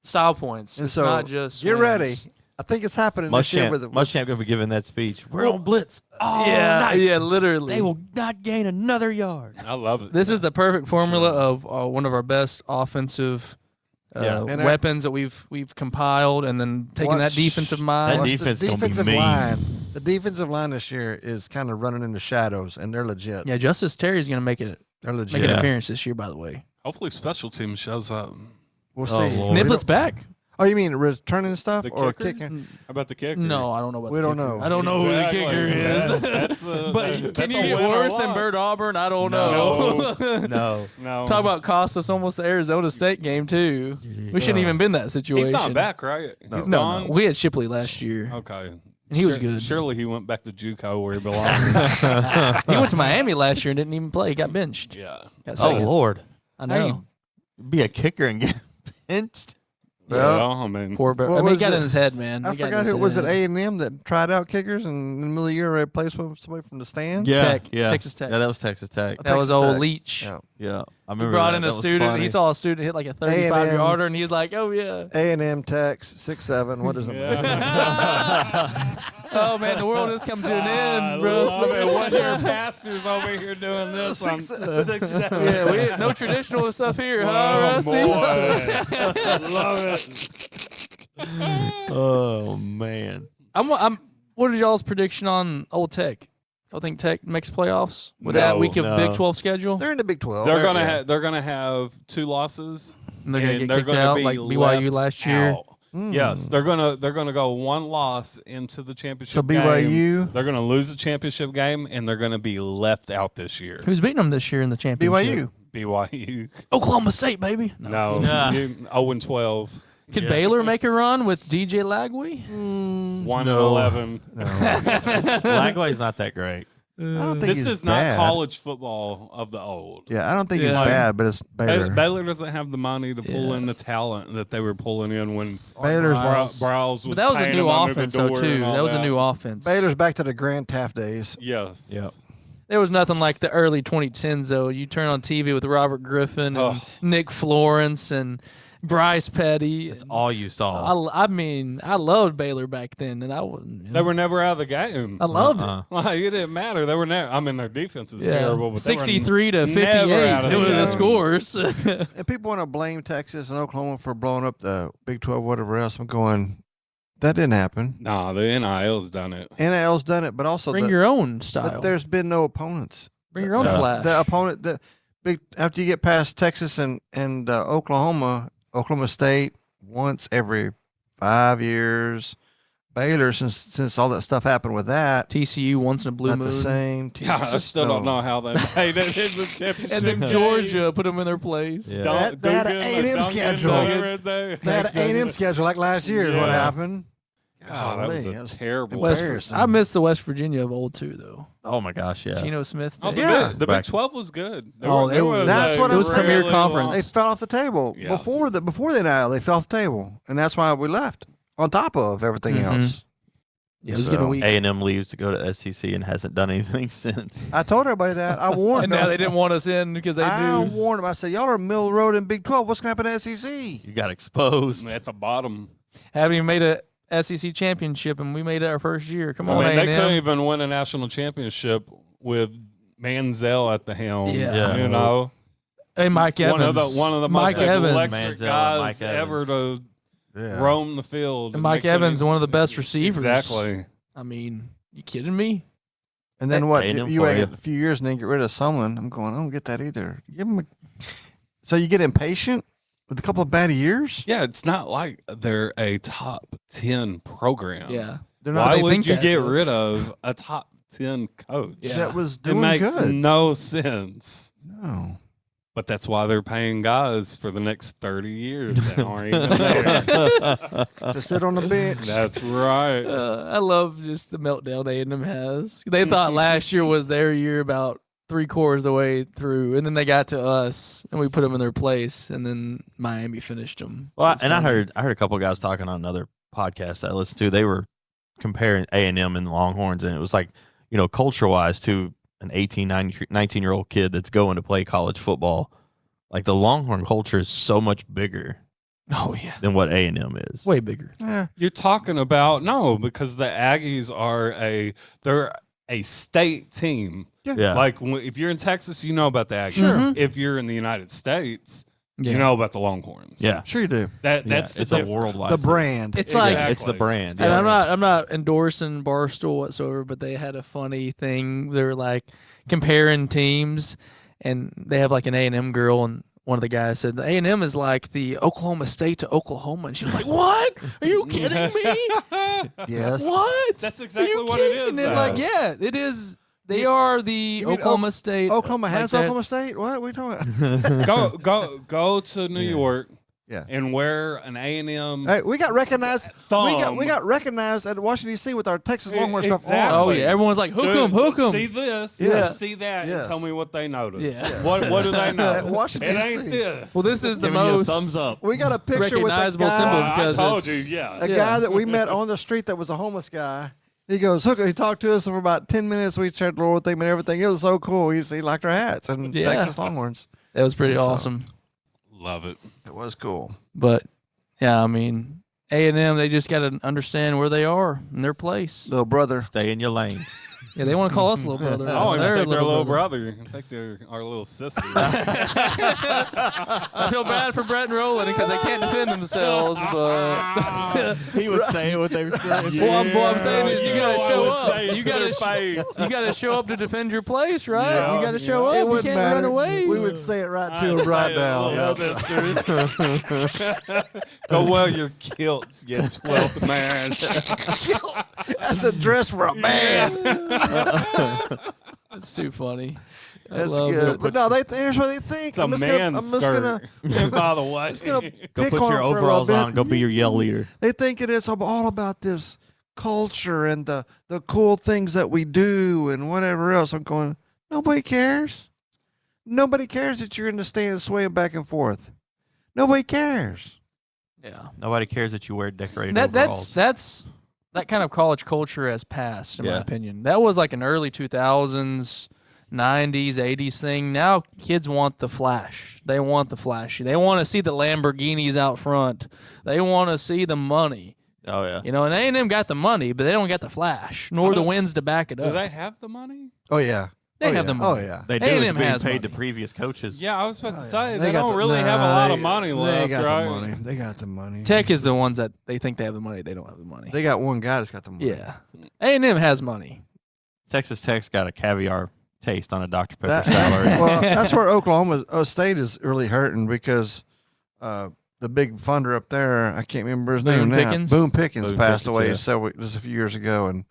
Style points. And It's so, not just get wins. ready. I think it's happening this year. Muschamp gonna be giving that speech. We're on blitz. Oh, Yeah, yeah, literally. They will not gain another yard. I love it. This is the perfect formula of one of our best offensive Yeah. And weapons that we've compiled, and then taking that Watch- defensive That mind. Watch defense the gonna be defensive mean. line. The The defensive line this year is kind of running in the shadows, and they're legit. Yeah, Justice Terry's going to make an They're legit. appearance this year, by the way. Hopefully, special team shows up. We'll see. Oh, Lord. We Niblett's don't- back. Oh, you mean returning stuff The or kicker? kicking? How about the kicker? No, I don't know about We the don't kicker. know. I don't know who the Exactly. kicker is. That's But that's can you a get win or worse than loss. Bert Auburn? I don't No. know. No. No. Talk about cost us almost the Arizona State game, too. We shouldn't even been in that situation. He's not back, right? He's No, gone. no. We had Shipley last year. Okay. And he was good. Surely he went back to JUCO where he belongs. He went to Miami last year and didn't even play. He got benched. yeah. Got Oh second. Lord. I know. Be a kicker and get benched. Well, I mean, Poor Bert. What I mean, he was got it? in his head, man. I He got in forgot his who was it. head. A&M that tried out kickers and in the middle of the year replaced somebody from the stands. Tech. Yeah. Texas Tech. Yeah, that was Texas Tech. That was Texas old Tech. Leach. Yeah. Yeah. I He remember brought that. in That a was student. funny. He saw a student hit like a 35-yarder, and he was like, "Oh yeah." A&M Tex 6'7". What does it mean? Oh man, the world has come to an I end, bro. love it. One year pastors over here doing this. I'm 6'7". Yeah, we no traditional stuff here, huh, Oh, Rusty? boy. Love it. Oh man. I'm. What is y'all's prediction on Old Tech? Y'all think Tech makes playoffs with that No, week of no. Big 12 schedule? They're in the Big 12. They're gonna have 2 losses. And they're gonna and get they're kicked gonna out be like BYU left last year. out. Yes, they're gonna go 1 loss into the championship. So BYU? game. They're gonna lose the championship game, and they're gonna be left out this year. Who's beating them this year in the championship? BYU. BYU. Oklahoma State, baby. No, Nah. 0-12, Could Yeah. Baylor make a run with DJ Lagway? 1-11. Lagway's not that great. I don't think This he's is not bad. college football of the old. Yeah, I don't think Yeah. he's bad, but it's Baylor. Baylor doesn't have the money to pull Yeah. in the talent that they were pulling in when Baylor's Browse was. But that was a paying new them under the offense, though, door too. and all That was a new offense. Baylor's back to the Grand Taft days. Yes. Yep. There was nothing like the early 2010s, though. You turn on TV with Robert Griffin and Oh. Nick Florence and Bryce Petty. That's all you saw. I mean, I loved Baylor back then, and I wasn't. They were never out of the game. I loved it. Like, it didn't matter. They were never. I mean, their defense was Yeah, terrible. But they were 63 to never 58. out of It was the the game. scores. And people want to blame Texas and Oklahoma for blowing up the Big 12, whatever else. I'm going, that didn't happen. Nah, the NIL's done it. NIL's done it, but also Bring the, your own but style. there's been no opponents. Bring your own Yeah. flash. The opponent, the big after you get past Texas and Oklahoma State once every 5 years. Baylor, since all that stuff happened with that, TCU once in a blue not moon. the same. Yeah, I Jesus, still don't no. know how they made it in the championship. And then game. Georgia put them in their place. Yeah. They had an A&M schedule. They had an A&M schedule like last year is what Yeah. happened. God, that Golly, was that a was terrible. embarrassing. I miss the West Virginia of old too, though. Oh my gosh, yeah. Geno Smith. Oh, the days. Yeah. Big, the Back- Big 12 was good. Oh, There it was- That's what it was I'm Premier saying. Conference. They fell off the table Yeah. before the NIL. They fell off the table, and that's why we left. On top of everything Mhm. else, Yeah, it was So, getting weak. A&M leaves to go to SEC and hasn't done anything since. I told everybody that. I warned And them. now they didn't want us in because they I knew. warned them. I said, "Y'all are middle of the road in Big 12. What's going to happen to SEC?" You got exposed. at the bottom. Haven't even made a SEC championship, and we made it our first year. Come I on, mean, they couldn't A&M. even win a national championship with Manziel at the helm. Yeah. You know, Hey, Mike Evans. one of the Mike most Evans. electric Manziel and guys Mike ever to Yeah. roam the field. And Mike they couldn't Evans, even- one of the best receivers. Exactly. I mean, you kidding me? And then what? A&M You for wait you. a few years and then get rid of someone. I'm going, I don't get that either. Give them so you get impatient with a couple of bad years? Yeah, it's not like they're a top 10 program. Yeah. They're not. Why they would think you that, get though. rid of a top 10 coach? Yeah. That was It doing makes good. no sense. No. But that's why they're paying guys for the next 30 years that aren't even there. To sit on the bench. That's right. I love just the meltdown A&M has. They thought last year was their year about 3/4 of the way through, and then they got to us, and we put them in their place, and then Miami finished them. Well, It's and I funny. heard a couple of guys talking on another podcast that I listened to. They were comparing A&M and the Longhorns, and it was like, culture wise to an 18, 19-year-old kid that's going to play college football. Like the Longhorn culture is so much bigger Oh yeah, than what A&M is. way bigger. Yeah. You're talking about because the Aggies are they're a state team. Yeah. Like if you're in Texas, you know about the Aggies. Sure. If you're in the United States, Yeah. You know about the Longhorns. Yeah. Sure you do. That's the it's a difference. worldwide. The brand. It's like Exactly. It's the brand. And Yeah. I'm not endorsing Barstool whatsoever, but they had a funny thing. They were like comparing teams, and they have like an A&M girl, and one of the guys said the A&M is like the Oklahoma State to Oklahoma, and she was like, "What? Are you kidding me? Yes. What? That's Are exactly you what it kidding?" is. And they're though. like, "Yeah, it is. They are the you mean Oklahoma State. Oklahoma has like Oklahoma that's- State? What? We talking about? go to New York Yeah. and wear an A&M. Hey, we got recognized. Thumb. We got recognized at Washington D.C. with our Texas Longhorn stuff on. Exactly. Oh yeah, everyone's like, hook 'em, hook 'em." See this, Yeah. see that, Yes. and tell me what they noticed. Yeah. What do they know? At Washington, It ain't D.C. this. Well, this is the Giving you a most thumbs up. We got a picture with a recognizable guy, symbol I because told you, it's- yeah. a guy that we met on the street that was a homeless guy. He goes, "Hook." He talked to us for about 10 minutes. We shared the Lord with him and everything. It was so cool. He liked our hats and Yeah. Texas Longhorns. That was pretty So- awesome. Love it. It was cool. But yeah, I mean, A&M, they just got to understand where they are in their place. Little brother. Stay in your lane. Yeah, they want to call us little brother. I don't even They're think they're a little brother. I think they're our little sister. I feel bad for Brett and Roland because they can't defend themselves, but He would say what they were saying. what I'm saying is you know gotta I show would up. say it You to their gotta face. you gotta show up to defend your place, right? Yeah, you gotta show yeah. up. It You wouldn't can't matter. run away. We would say it right I to him right say, now. little sister. Go wear your kilts, you 12th man. That's a dress for a man. That's too funny. I That's love good. it. But no, here's what they think. It's a man's skirt. And by the way, Go pick put on your it for a little overalls bit. on. Go be your yell leader. They think it is all about this culture and the cool things that we do and whatever else. I'm going, nobody cares. Nobody cares that you're in the stand swaying back and forth. Nobody cares. Yeah. Nobody cares that you wear decorated That overalls. that's that kind of college culture has passed, in my Yeah. opinion. That was like an early 2000s, 90s, 80s thing. Now kids want the flash. They want the flashy. They want to see the Lamborghinis out front. They want to see the money. Oh yeah. You know, and A&M got the money, but they don't got the flash, nor the wins to back it do up. they have the money? Oh, yeah. They Oh, have yeah. the money. Oh, yeah. They do. A&M It's being has paid to money. previous coaches. Yeah, I was about to say They they got don't the- really nah, have a lot of they- money They left, got right? the money. They got the money. Tech is the ones that they think they have the money. They don't have the money. They got one guy that's got the money. Yeah. A&M has money. Texas Tech's got a caviar taste on a Dr. Pepper That, salad. well, that's where Oklahoma State is really hurting because the big funder up there, I can't remember his Boone name now. Pickens? Boone Pickens Boone passed Pickens, away yeah. just a few years ago, and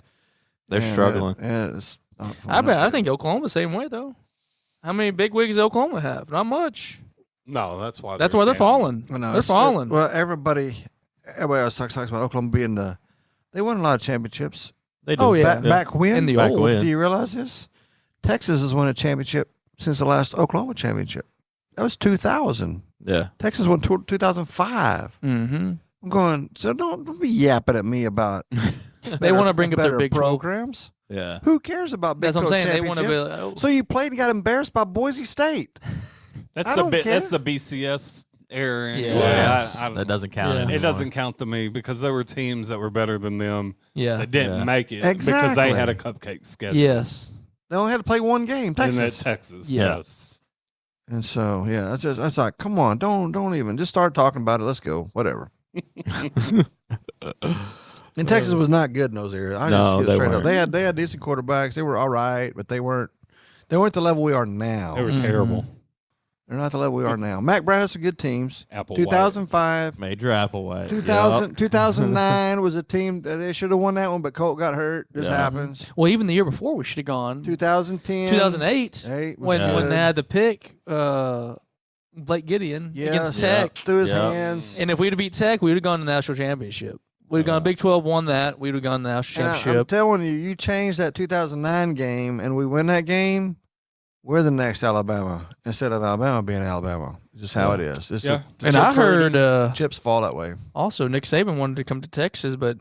They're and, struggling. it's not fun I up bet. I there. think Oklahoma's the same way though. How many big wigs does Oklahoma have? Not much. No, that's why. That's why they're falling. I know, They're falling. Well, everybody else talks about Oklahoma being they won a lot of championships. They do. Oh, yeah. Back when? In the Back old. when. Do you realize this? Texas has won a championship since the last Oklahoma championship. That was 2000. Yeah. Texas won 2005. Mm-hmm. I'm going, so don't be yapping at me about They want to bring up their better Big 12. programs. Yeah. Who cares about Big That's what I'm 12 saying. They want to be championships? like, oh, So you played and got embarrassed by Boise State. That's I the don't bit. care. That's the BCS era. Anyway. Yes. That doesn't count Yeah. anymore. It doesn't count to me because there were teams that were better than them yeah. that didn't Yeah. make it because they Exactly. had a cupcake schedule. Yes. They only had to play one game, In that Texas. Texas. Yeah. Yes. And so, yeah, that's like, come on, don't even just start talking about it. Let's go, whatever. And Texas was not good in those areas. I No, just get they straight up. weren't. They had decent quarterbacks. They were all right, but they weren't the level we are now. They were Mhm. terrible. They're not the level we are now. Mac Brown had some good teams. Apple 2005, Major Applewhite. 2009 was a team that they should have won that one, but Colt got hurt. This Yeah. happens. Well, even the year before, we should have gone. 2010, 2008, Eight was when good. they had the pick, Blake Gideon Yes. against Tech. through his Yeah. hands. And if we'd have beat Tech, we would have gone to the national championship. We'd have gone Big 12, won that. We'd have gone to the national And I'm championship. telling you, you change that 2009 game and we win that game, we're the next Alabama instead of Alabama being Alabama. It's just how it is. It's Yeah. the And chip I heard chips fall that way. also Nick Saban wanted to come to Texas, but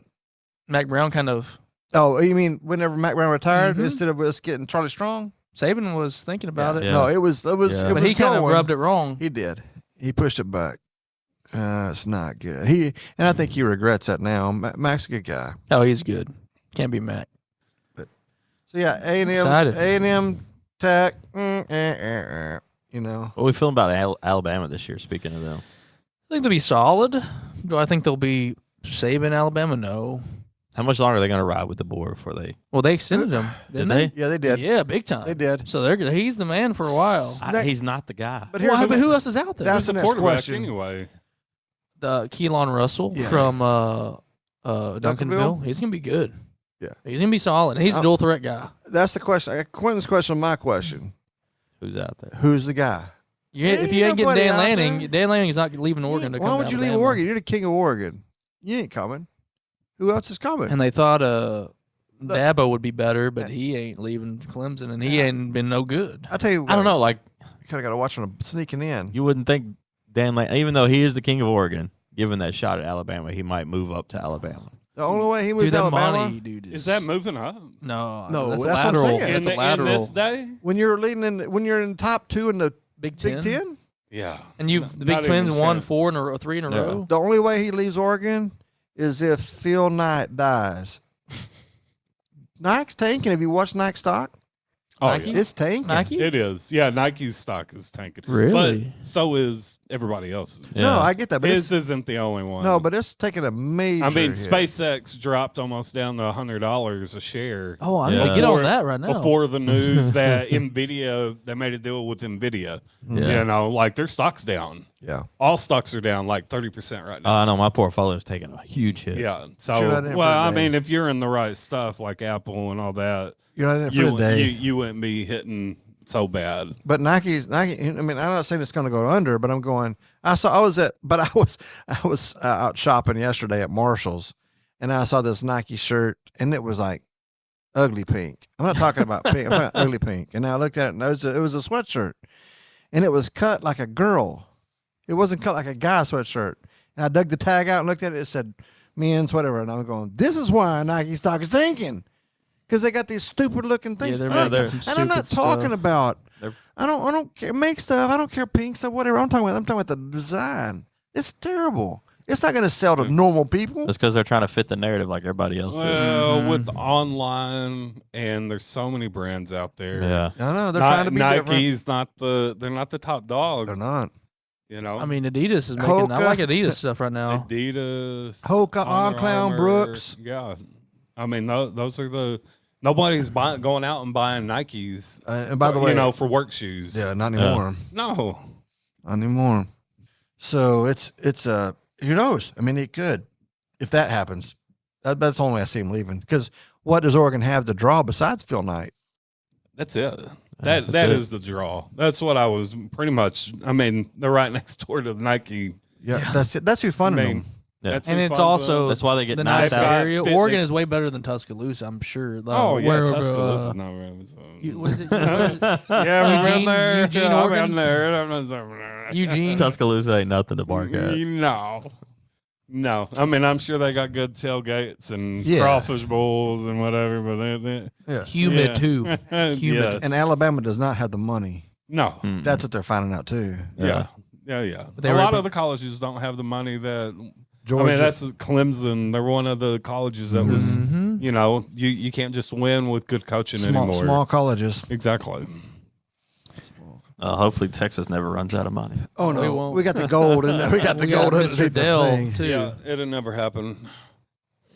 Mac Brown kind of Oh, you mean whenever Mac Brown retired, Mhm. instead of us getting Charlie Strong? Saban was thinking about it, Yeah. No, it was Yeah. it but was he kind of going. rubbed it wrong. He did. He pushed it back. It's not good. And I think he regrets that now. Mac's a good guy. Oh, he's good. Can't be Mac. So yeah, Excited. A&M Tech. You know, What are we feeling about Alabama this year? Speaking of them, I think they'll be solid. Do I think they'll be saving Alabama? No. how much longer are they going to ride with the board before they? Well, they extended him, didn't Did they? yeah, they did. Yeah, big time. They did. So he's the man for a while. He's not the guy. But Well, here's but who else is out there? That's the Who's the next quarterback question. anyway. Keelan Russell Yeah. from Duncanville. He's gonna be good. Yeah. He's gonna be solid. He's a dual threat guy. That's the question. Quentin's question. My question. Who's out there? Who's the guy? If you Ain't ain't getting nobody Dan out Lanning, there. Dan Lanning's not leaving Oregon to come Why to would you leave Alabama. Oregon? You're the king of Oregon. You ain't coming. Who else is coming? And they thought Dabo would be better, but he ain't leaving Clemson, and he ain't been no good. I tell you, I don't know. Like You kind of got to watch him sneaking in. you wouldn't think Dan Lanning, even though he is the king of Oregon, given that shot at Alabama, he might move up to Alabama. The only way he moves Dude, to that Alabama money, dude, Is that moving up? No, that's that's what I'm lateral. saying. That's in, a lateral. in this day? when you're leading in when you're in the top 2 in the Big Ten. Big Ten. Yeah. And the Not Big even Ten's a won chance. 3 in a Yeah. row. The only way he leaves Oregon is if Phil Knight dies. Nike's tanking. Have you watched Nike stock? Oh, Nike? yeah. It's tanking. Nike? It is. Yeah, Nike's stock is tanking. Really? But so is everybody else's. Yeah. No, I get that, but His it's, isn't the only one. no, but it's taking a major. I mean, hit. SpaceX dropped almost down to $100 a share. Oh, I Yeah. need to get on that right now. Before the news that Nvidia, they made a deal with Nvidia. Yeah. You know, like their stock's down. Yeah. All stocks are down like 30% right now. I know my portfolio is taking a huge hit. Yeah. So, You're not in it for well, the I day. mean, if you're in the right stuff like Apple and all that, You're not in it for the day. you wouldn't be hitting so bad. But Nike. I mean, I'm not saying it's going to go under, but I'm going. I was out shopping yesterday at Marshalls, and I saw this Nike shirt, and it was like ugly pink. I'm not talking about pink. I'm talking about ugly pink. And I looked at it, and it was a sweatshirt, and it was cut like a girl. It wasn't cut like a guy sweatshirt. And I dug the tag out and looked at it. It said men's whatever, and I'm going, this is why Nike stock is tanking. Because they got these stupid looking things. they're And making some and I'm not stupid talking stuff. about. They're- I don't care make stuff. I don't care pink stuff, whatever. I'm talking about the design. It's terrible. It's not going to sell to normal people. That's because they're trying to fit the narrative like everybody else is. Well, Mhm. with online and there's so many brands out there. Yeah. I know they're trying to be different. Nike's they're not the top dog. They're not. You know, I mean, Adidas is making. I Hoka. like Adidas stuff right now. Adidas, Hoka, Under On Clown, Armour, Brooks. Yeah, I mean those are the nobody's going out and buying Nikes. And by the way, you know, for work shoes. yeah, not anymore. No. Not anymore. So it's who knows? I mean, it could if that happens. That's the only way I see him leaving. Because what does Oregon have to draw besides Phil Knight? That's it. That's That it. is the draw. That's what I was pretty much. I mean, they're right next door to Nike. Yeah, that's it. That's who funded I mean, them. Yeah. That's And who it's funds also them. That's why they get the knocked nice out. area. Fit- Oregon they- is way better than Tuscaloosa, I'm sure. Oh yeah, Where, Tuscaloosa's not really. So. What is it? What is it? Yeah, Eugene- we're in there. Eugene, Yeah, I'm Oregon? in there. Eugene. Tuscaloosa ain't nothing to bark at. No. I mean, I'm sure they got good tailgates and Yeah. crawfish bowls and whatever, but they Yeah. Humid yeah. too. Humid. Yes. And Alabama does not have the money. No. Mm-mm. That's what they're finding out too. Yeah. But they A were lot able- of the colleges don't have the money that. Georgia. I mean, that's Clemson. They're one of the colleges that was. Mhm. You know, you can't just win with good coaching anymore. small colleges. Exactly. Hopefully Texas never runs out of money. Oh We no, won't. we got the gold in there. We got the We gold got underneath Mr. the Dell thing. too. Yeah, it'll never happen.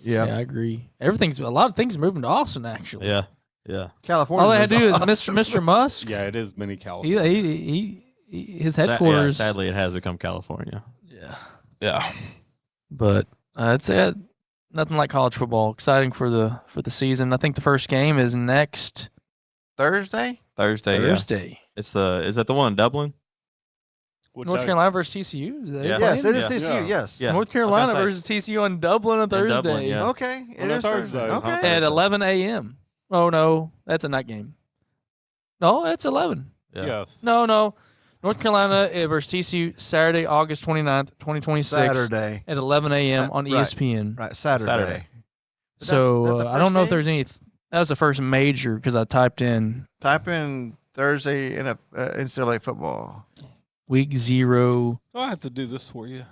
Yeah. Yeah, I agree. A lot of things moving to Austin actually. Yeah. Yeah. California. All they had to do is Mr. Musk. Yeah, it is mini California. His headquarters. Sadly, it has become California. Yeah. Yeah. But I'd say nothing like college football. Exciting for the season. I think the first game is next Thursday. Thursday. Yeah. Thursday. Is that the one in Dublin? North Carolina versus TCU. Is that Yeah. Yes, it is Yeah. TCU. Yeah. Yes. Yeah. North I Carolina was gonna versus TCU in Dublin on Thursday Dublin, yeah. Okay. It On a is Thursday. Thursday. Okay. at 11 a.m. Oh no, that's a night game. No, it's 11. Yeah. Yes. No. North Carolina versus TCU Saturday, August 29th, 2026 Saturday. at 11 a.m. on Right. ESPN. Right. Saturday. Saturday. But So that's the I don't know if first there's any. That was the first major because I typed in Type in Thursday in NCAA football. week 0. Do I have to do this for you?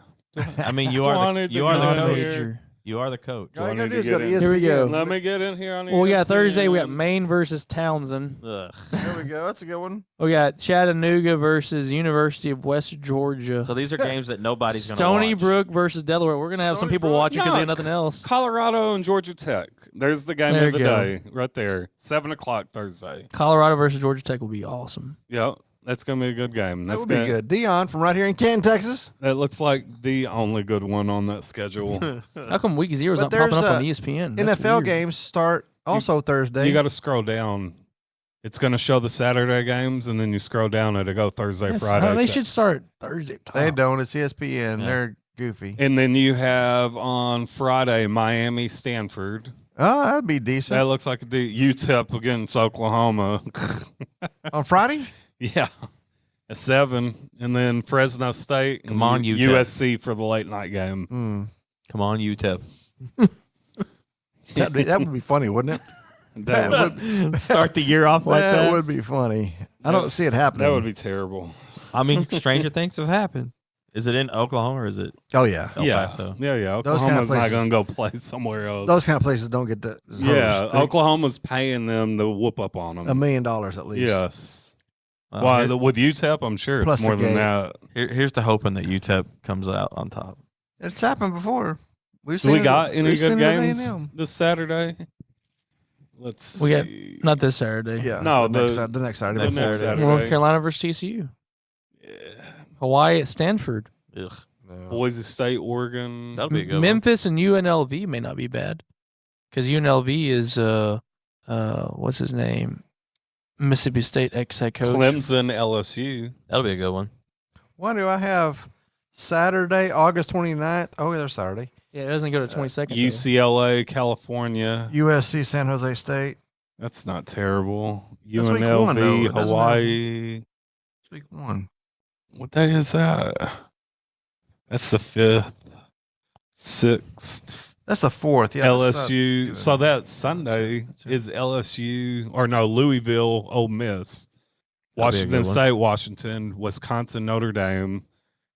I mean, you Go are on the it, you are the go on coach. here. Major. You are the coach. All you I gotta need do to is go get to in? Here we go. ESPN. Let me get in here on Well, we got Thursday. We got ESPN. Maine versus Townsend. Ugh. There we go. That's a good one. We got Chattanooga versus University of West Georgia. So these are games that nobody's going to Stony watch. Brook versus Delaware. We're gonna have some Stony people Brook? watch it because they No, got nothing else. Colorado and Georgia Tech. There's the game There of the you go. day right there. 7:00 Thursday. Colorado versus Georgia Tech will be awesome. Yep. That's going to be a good game. That That's would be gonna- good. Dion from right here in Canton, Texas. That looks like the only good one on that schedule. How come Week Zero's But not popping up there's, on ESPN? That's NFL weird. games start also Thursday. You got to scroll down. It's going to show the Saturday games, and then you scroll down, it'll go Thursday, Yes, Friday. They Sat- should start Thursday. They don't. It's ESPN. Yeah. They're goofy. And then you have on Friday Miami, Stanford. Oh, that'd be That decent. looks like the UTEP against Oklahoma. On Friday? Yeah. At 7. And then Fresno State. Come and on, UTEP. USC for the late night game. Hmm. Come on, UTEP. That would be funny, wouldn't it? That would, Start the year off like that that. would be funny. I don't see it happening. that would be terrible. I mean, stranger things have happened. Is it in Oklahoma or is it Oh, yeah. El yeah. Paso? Yeah. Those kind of Oklahoma's not places- going to go play somewhere else. Those kind of places don't get the yeah. host. They- Oklahoma's paying them to whoop up on them. $1 million at least. Yes. Well, Why, here- with UTEP, I'm sure Plus it's more the than gate. that. here's to hoping that UTEP comes out on top. It's happened before. We've Do seen we it- got any we've good seen it at games A&M. this Saturday? Let's We got- see. Not this Saturday. Yeah. No, the next, the- the next Saturday. the before. next Saturday. Saturday. North Carolina versus TCU. Yeah. Hawaii at Stanford. Ugh. No. Boise State, Oregon. That'll be a good one. Memphis and UNLV may not be bad because UNLV is what's his name? Mississippi State ex-head coach. Clemson, LSU. That'll be a good one. Why do I have Saturday, August 29th? Oh, there's Saturday. Yeah, it doesn't go to 22nd. though. UCLA, California. USC, San Jose State. That's not terrible. That's week one, though. UNLV, It doesn't Hawaii. It's week 1. What day is that? That's the 5th, 6th. That's the 4th. Yeah. that's not LSU. good. So that Sunday That's it. is LSU, or no, Louisville, Ole Miss, That'd be a Washington good one. State, Washington, Wisconsin, Notre Dame,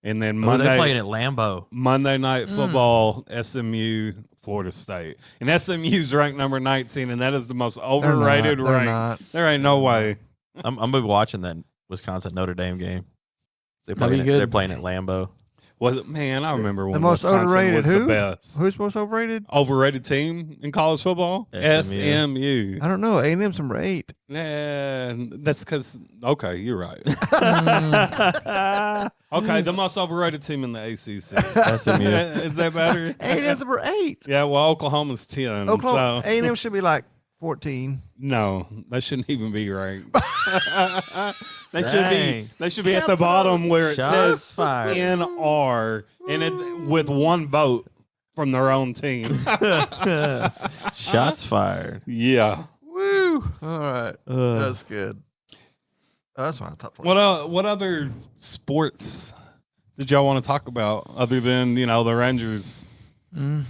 and then Oh, they're playing Monday, at Lambeau. Monday Night Football, SMU, Florida State, and SMU's ranked number 19, and that is the most They're overrated not. They're rank. not. There ain't no way. I'm gonna be watching that Wisconsin Notre Dame game. That'd be They're good. playing at Lambeau. Was it? Man, I remember when most Wisconsin overrated was who? the best. Who's most overrated? Overrated team in college football? SMU. SMU. I don't know. A&M's number 8. Nah, that's because, okay, you're right. Okay, the most overrated team in the ACC. SMU. Is that better? A&M's number 8. Yeah, well, Oklahoma's 10. Oklahoma. So, A&M should be like 14. no, that shouldn't even be ranked. They should Dang. be. They should be at the bottom where it Shots says fired. NR and it with one vote from their own team. Shots fired. Yeah. Woo. All right. That's good. That's my top 20. What other sports did y'all want to talk about other than the Rangers I think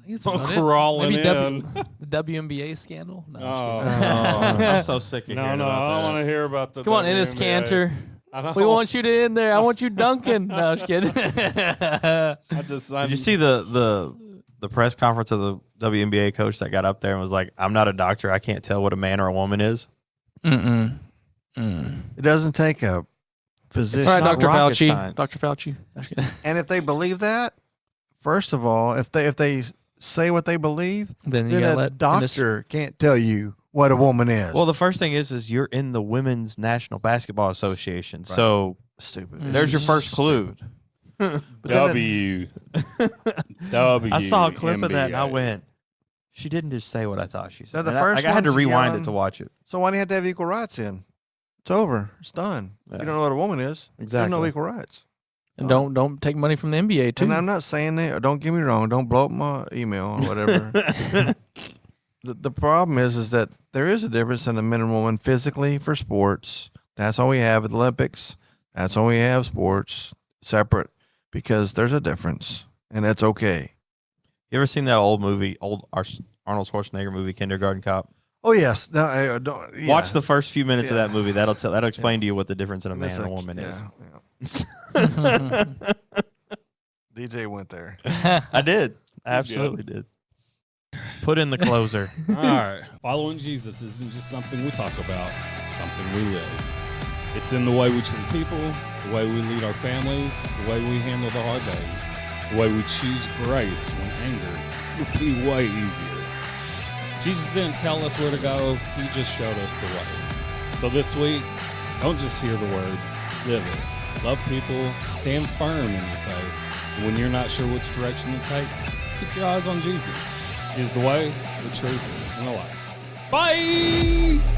it's about it. crawling Maybe in? the WNBA scandal. No, I'm just Oh. kidding. I'm so sick of No, hearing no, I about don't that. want to hear about the. Come on, Ennis WNBA. Cantor. I don't- We want you to in there. I want you dunking. No, I'm just kidding. Did you see the press conference of the WNBA coach that got up there and was like, "I'm not a doctor. I can't tell what a man or a woman is." Mm-mm. It doesn't take a physician. All right, not Dr. rocket Fauci. science. Dr. Fauci. I'm just kidding. And if they believe that, first of all, if they say what they believe, Then you then gotta a let Ennis- doctor can't tell you what a woman is. Well, the first thing is you're in the Women's National Basketball Association, so stupid. there's your first clue. But then W. W. I saw a clip of that and I NBA. went, "She didn't just say what I thought she said." the And first I had to one's rewind yelling- it to watch it. So why do you have to have equal rights in? It's over. It's done. Yeah. You don't know what a woman is. There's Exactly. no equal rights. And don't take money from the NBA too. And I'm not saying that. Don't get me wrong. Don't blow up my email or whatever. the problem is that there is a difference in the men and women physically for sports. That's all we have at the Olympics. That's all we have sports separate because there's a difference and that's okay. You ever seen that old Arnold Schwarzenegger movie, Kindergarten Cop? Oh yes. No, I don't, yeah. Watch the first few minutes of Yeah. that movie. That'll explain to you what the difference in a man It's and a like- woman is. yeah. DJ went there. I did. I absolutely did. Put in the closer. All right. Following Jesus isn't just something we talk about, it's something we live. It's in the way we treat people, the way we lead our families, the way we handle the hard days, the way we choose grace when anger would be way easier. Jesus didn't tell us where to go, he just showed us the way. So this week, don't just hear the word, live it. Love people, stand firm in your faith. And when you're not sure which direction to take, keep your eyes on Jesus. He is the way, the truth, and the life. Bye!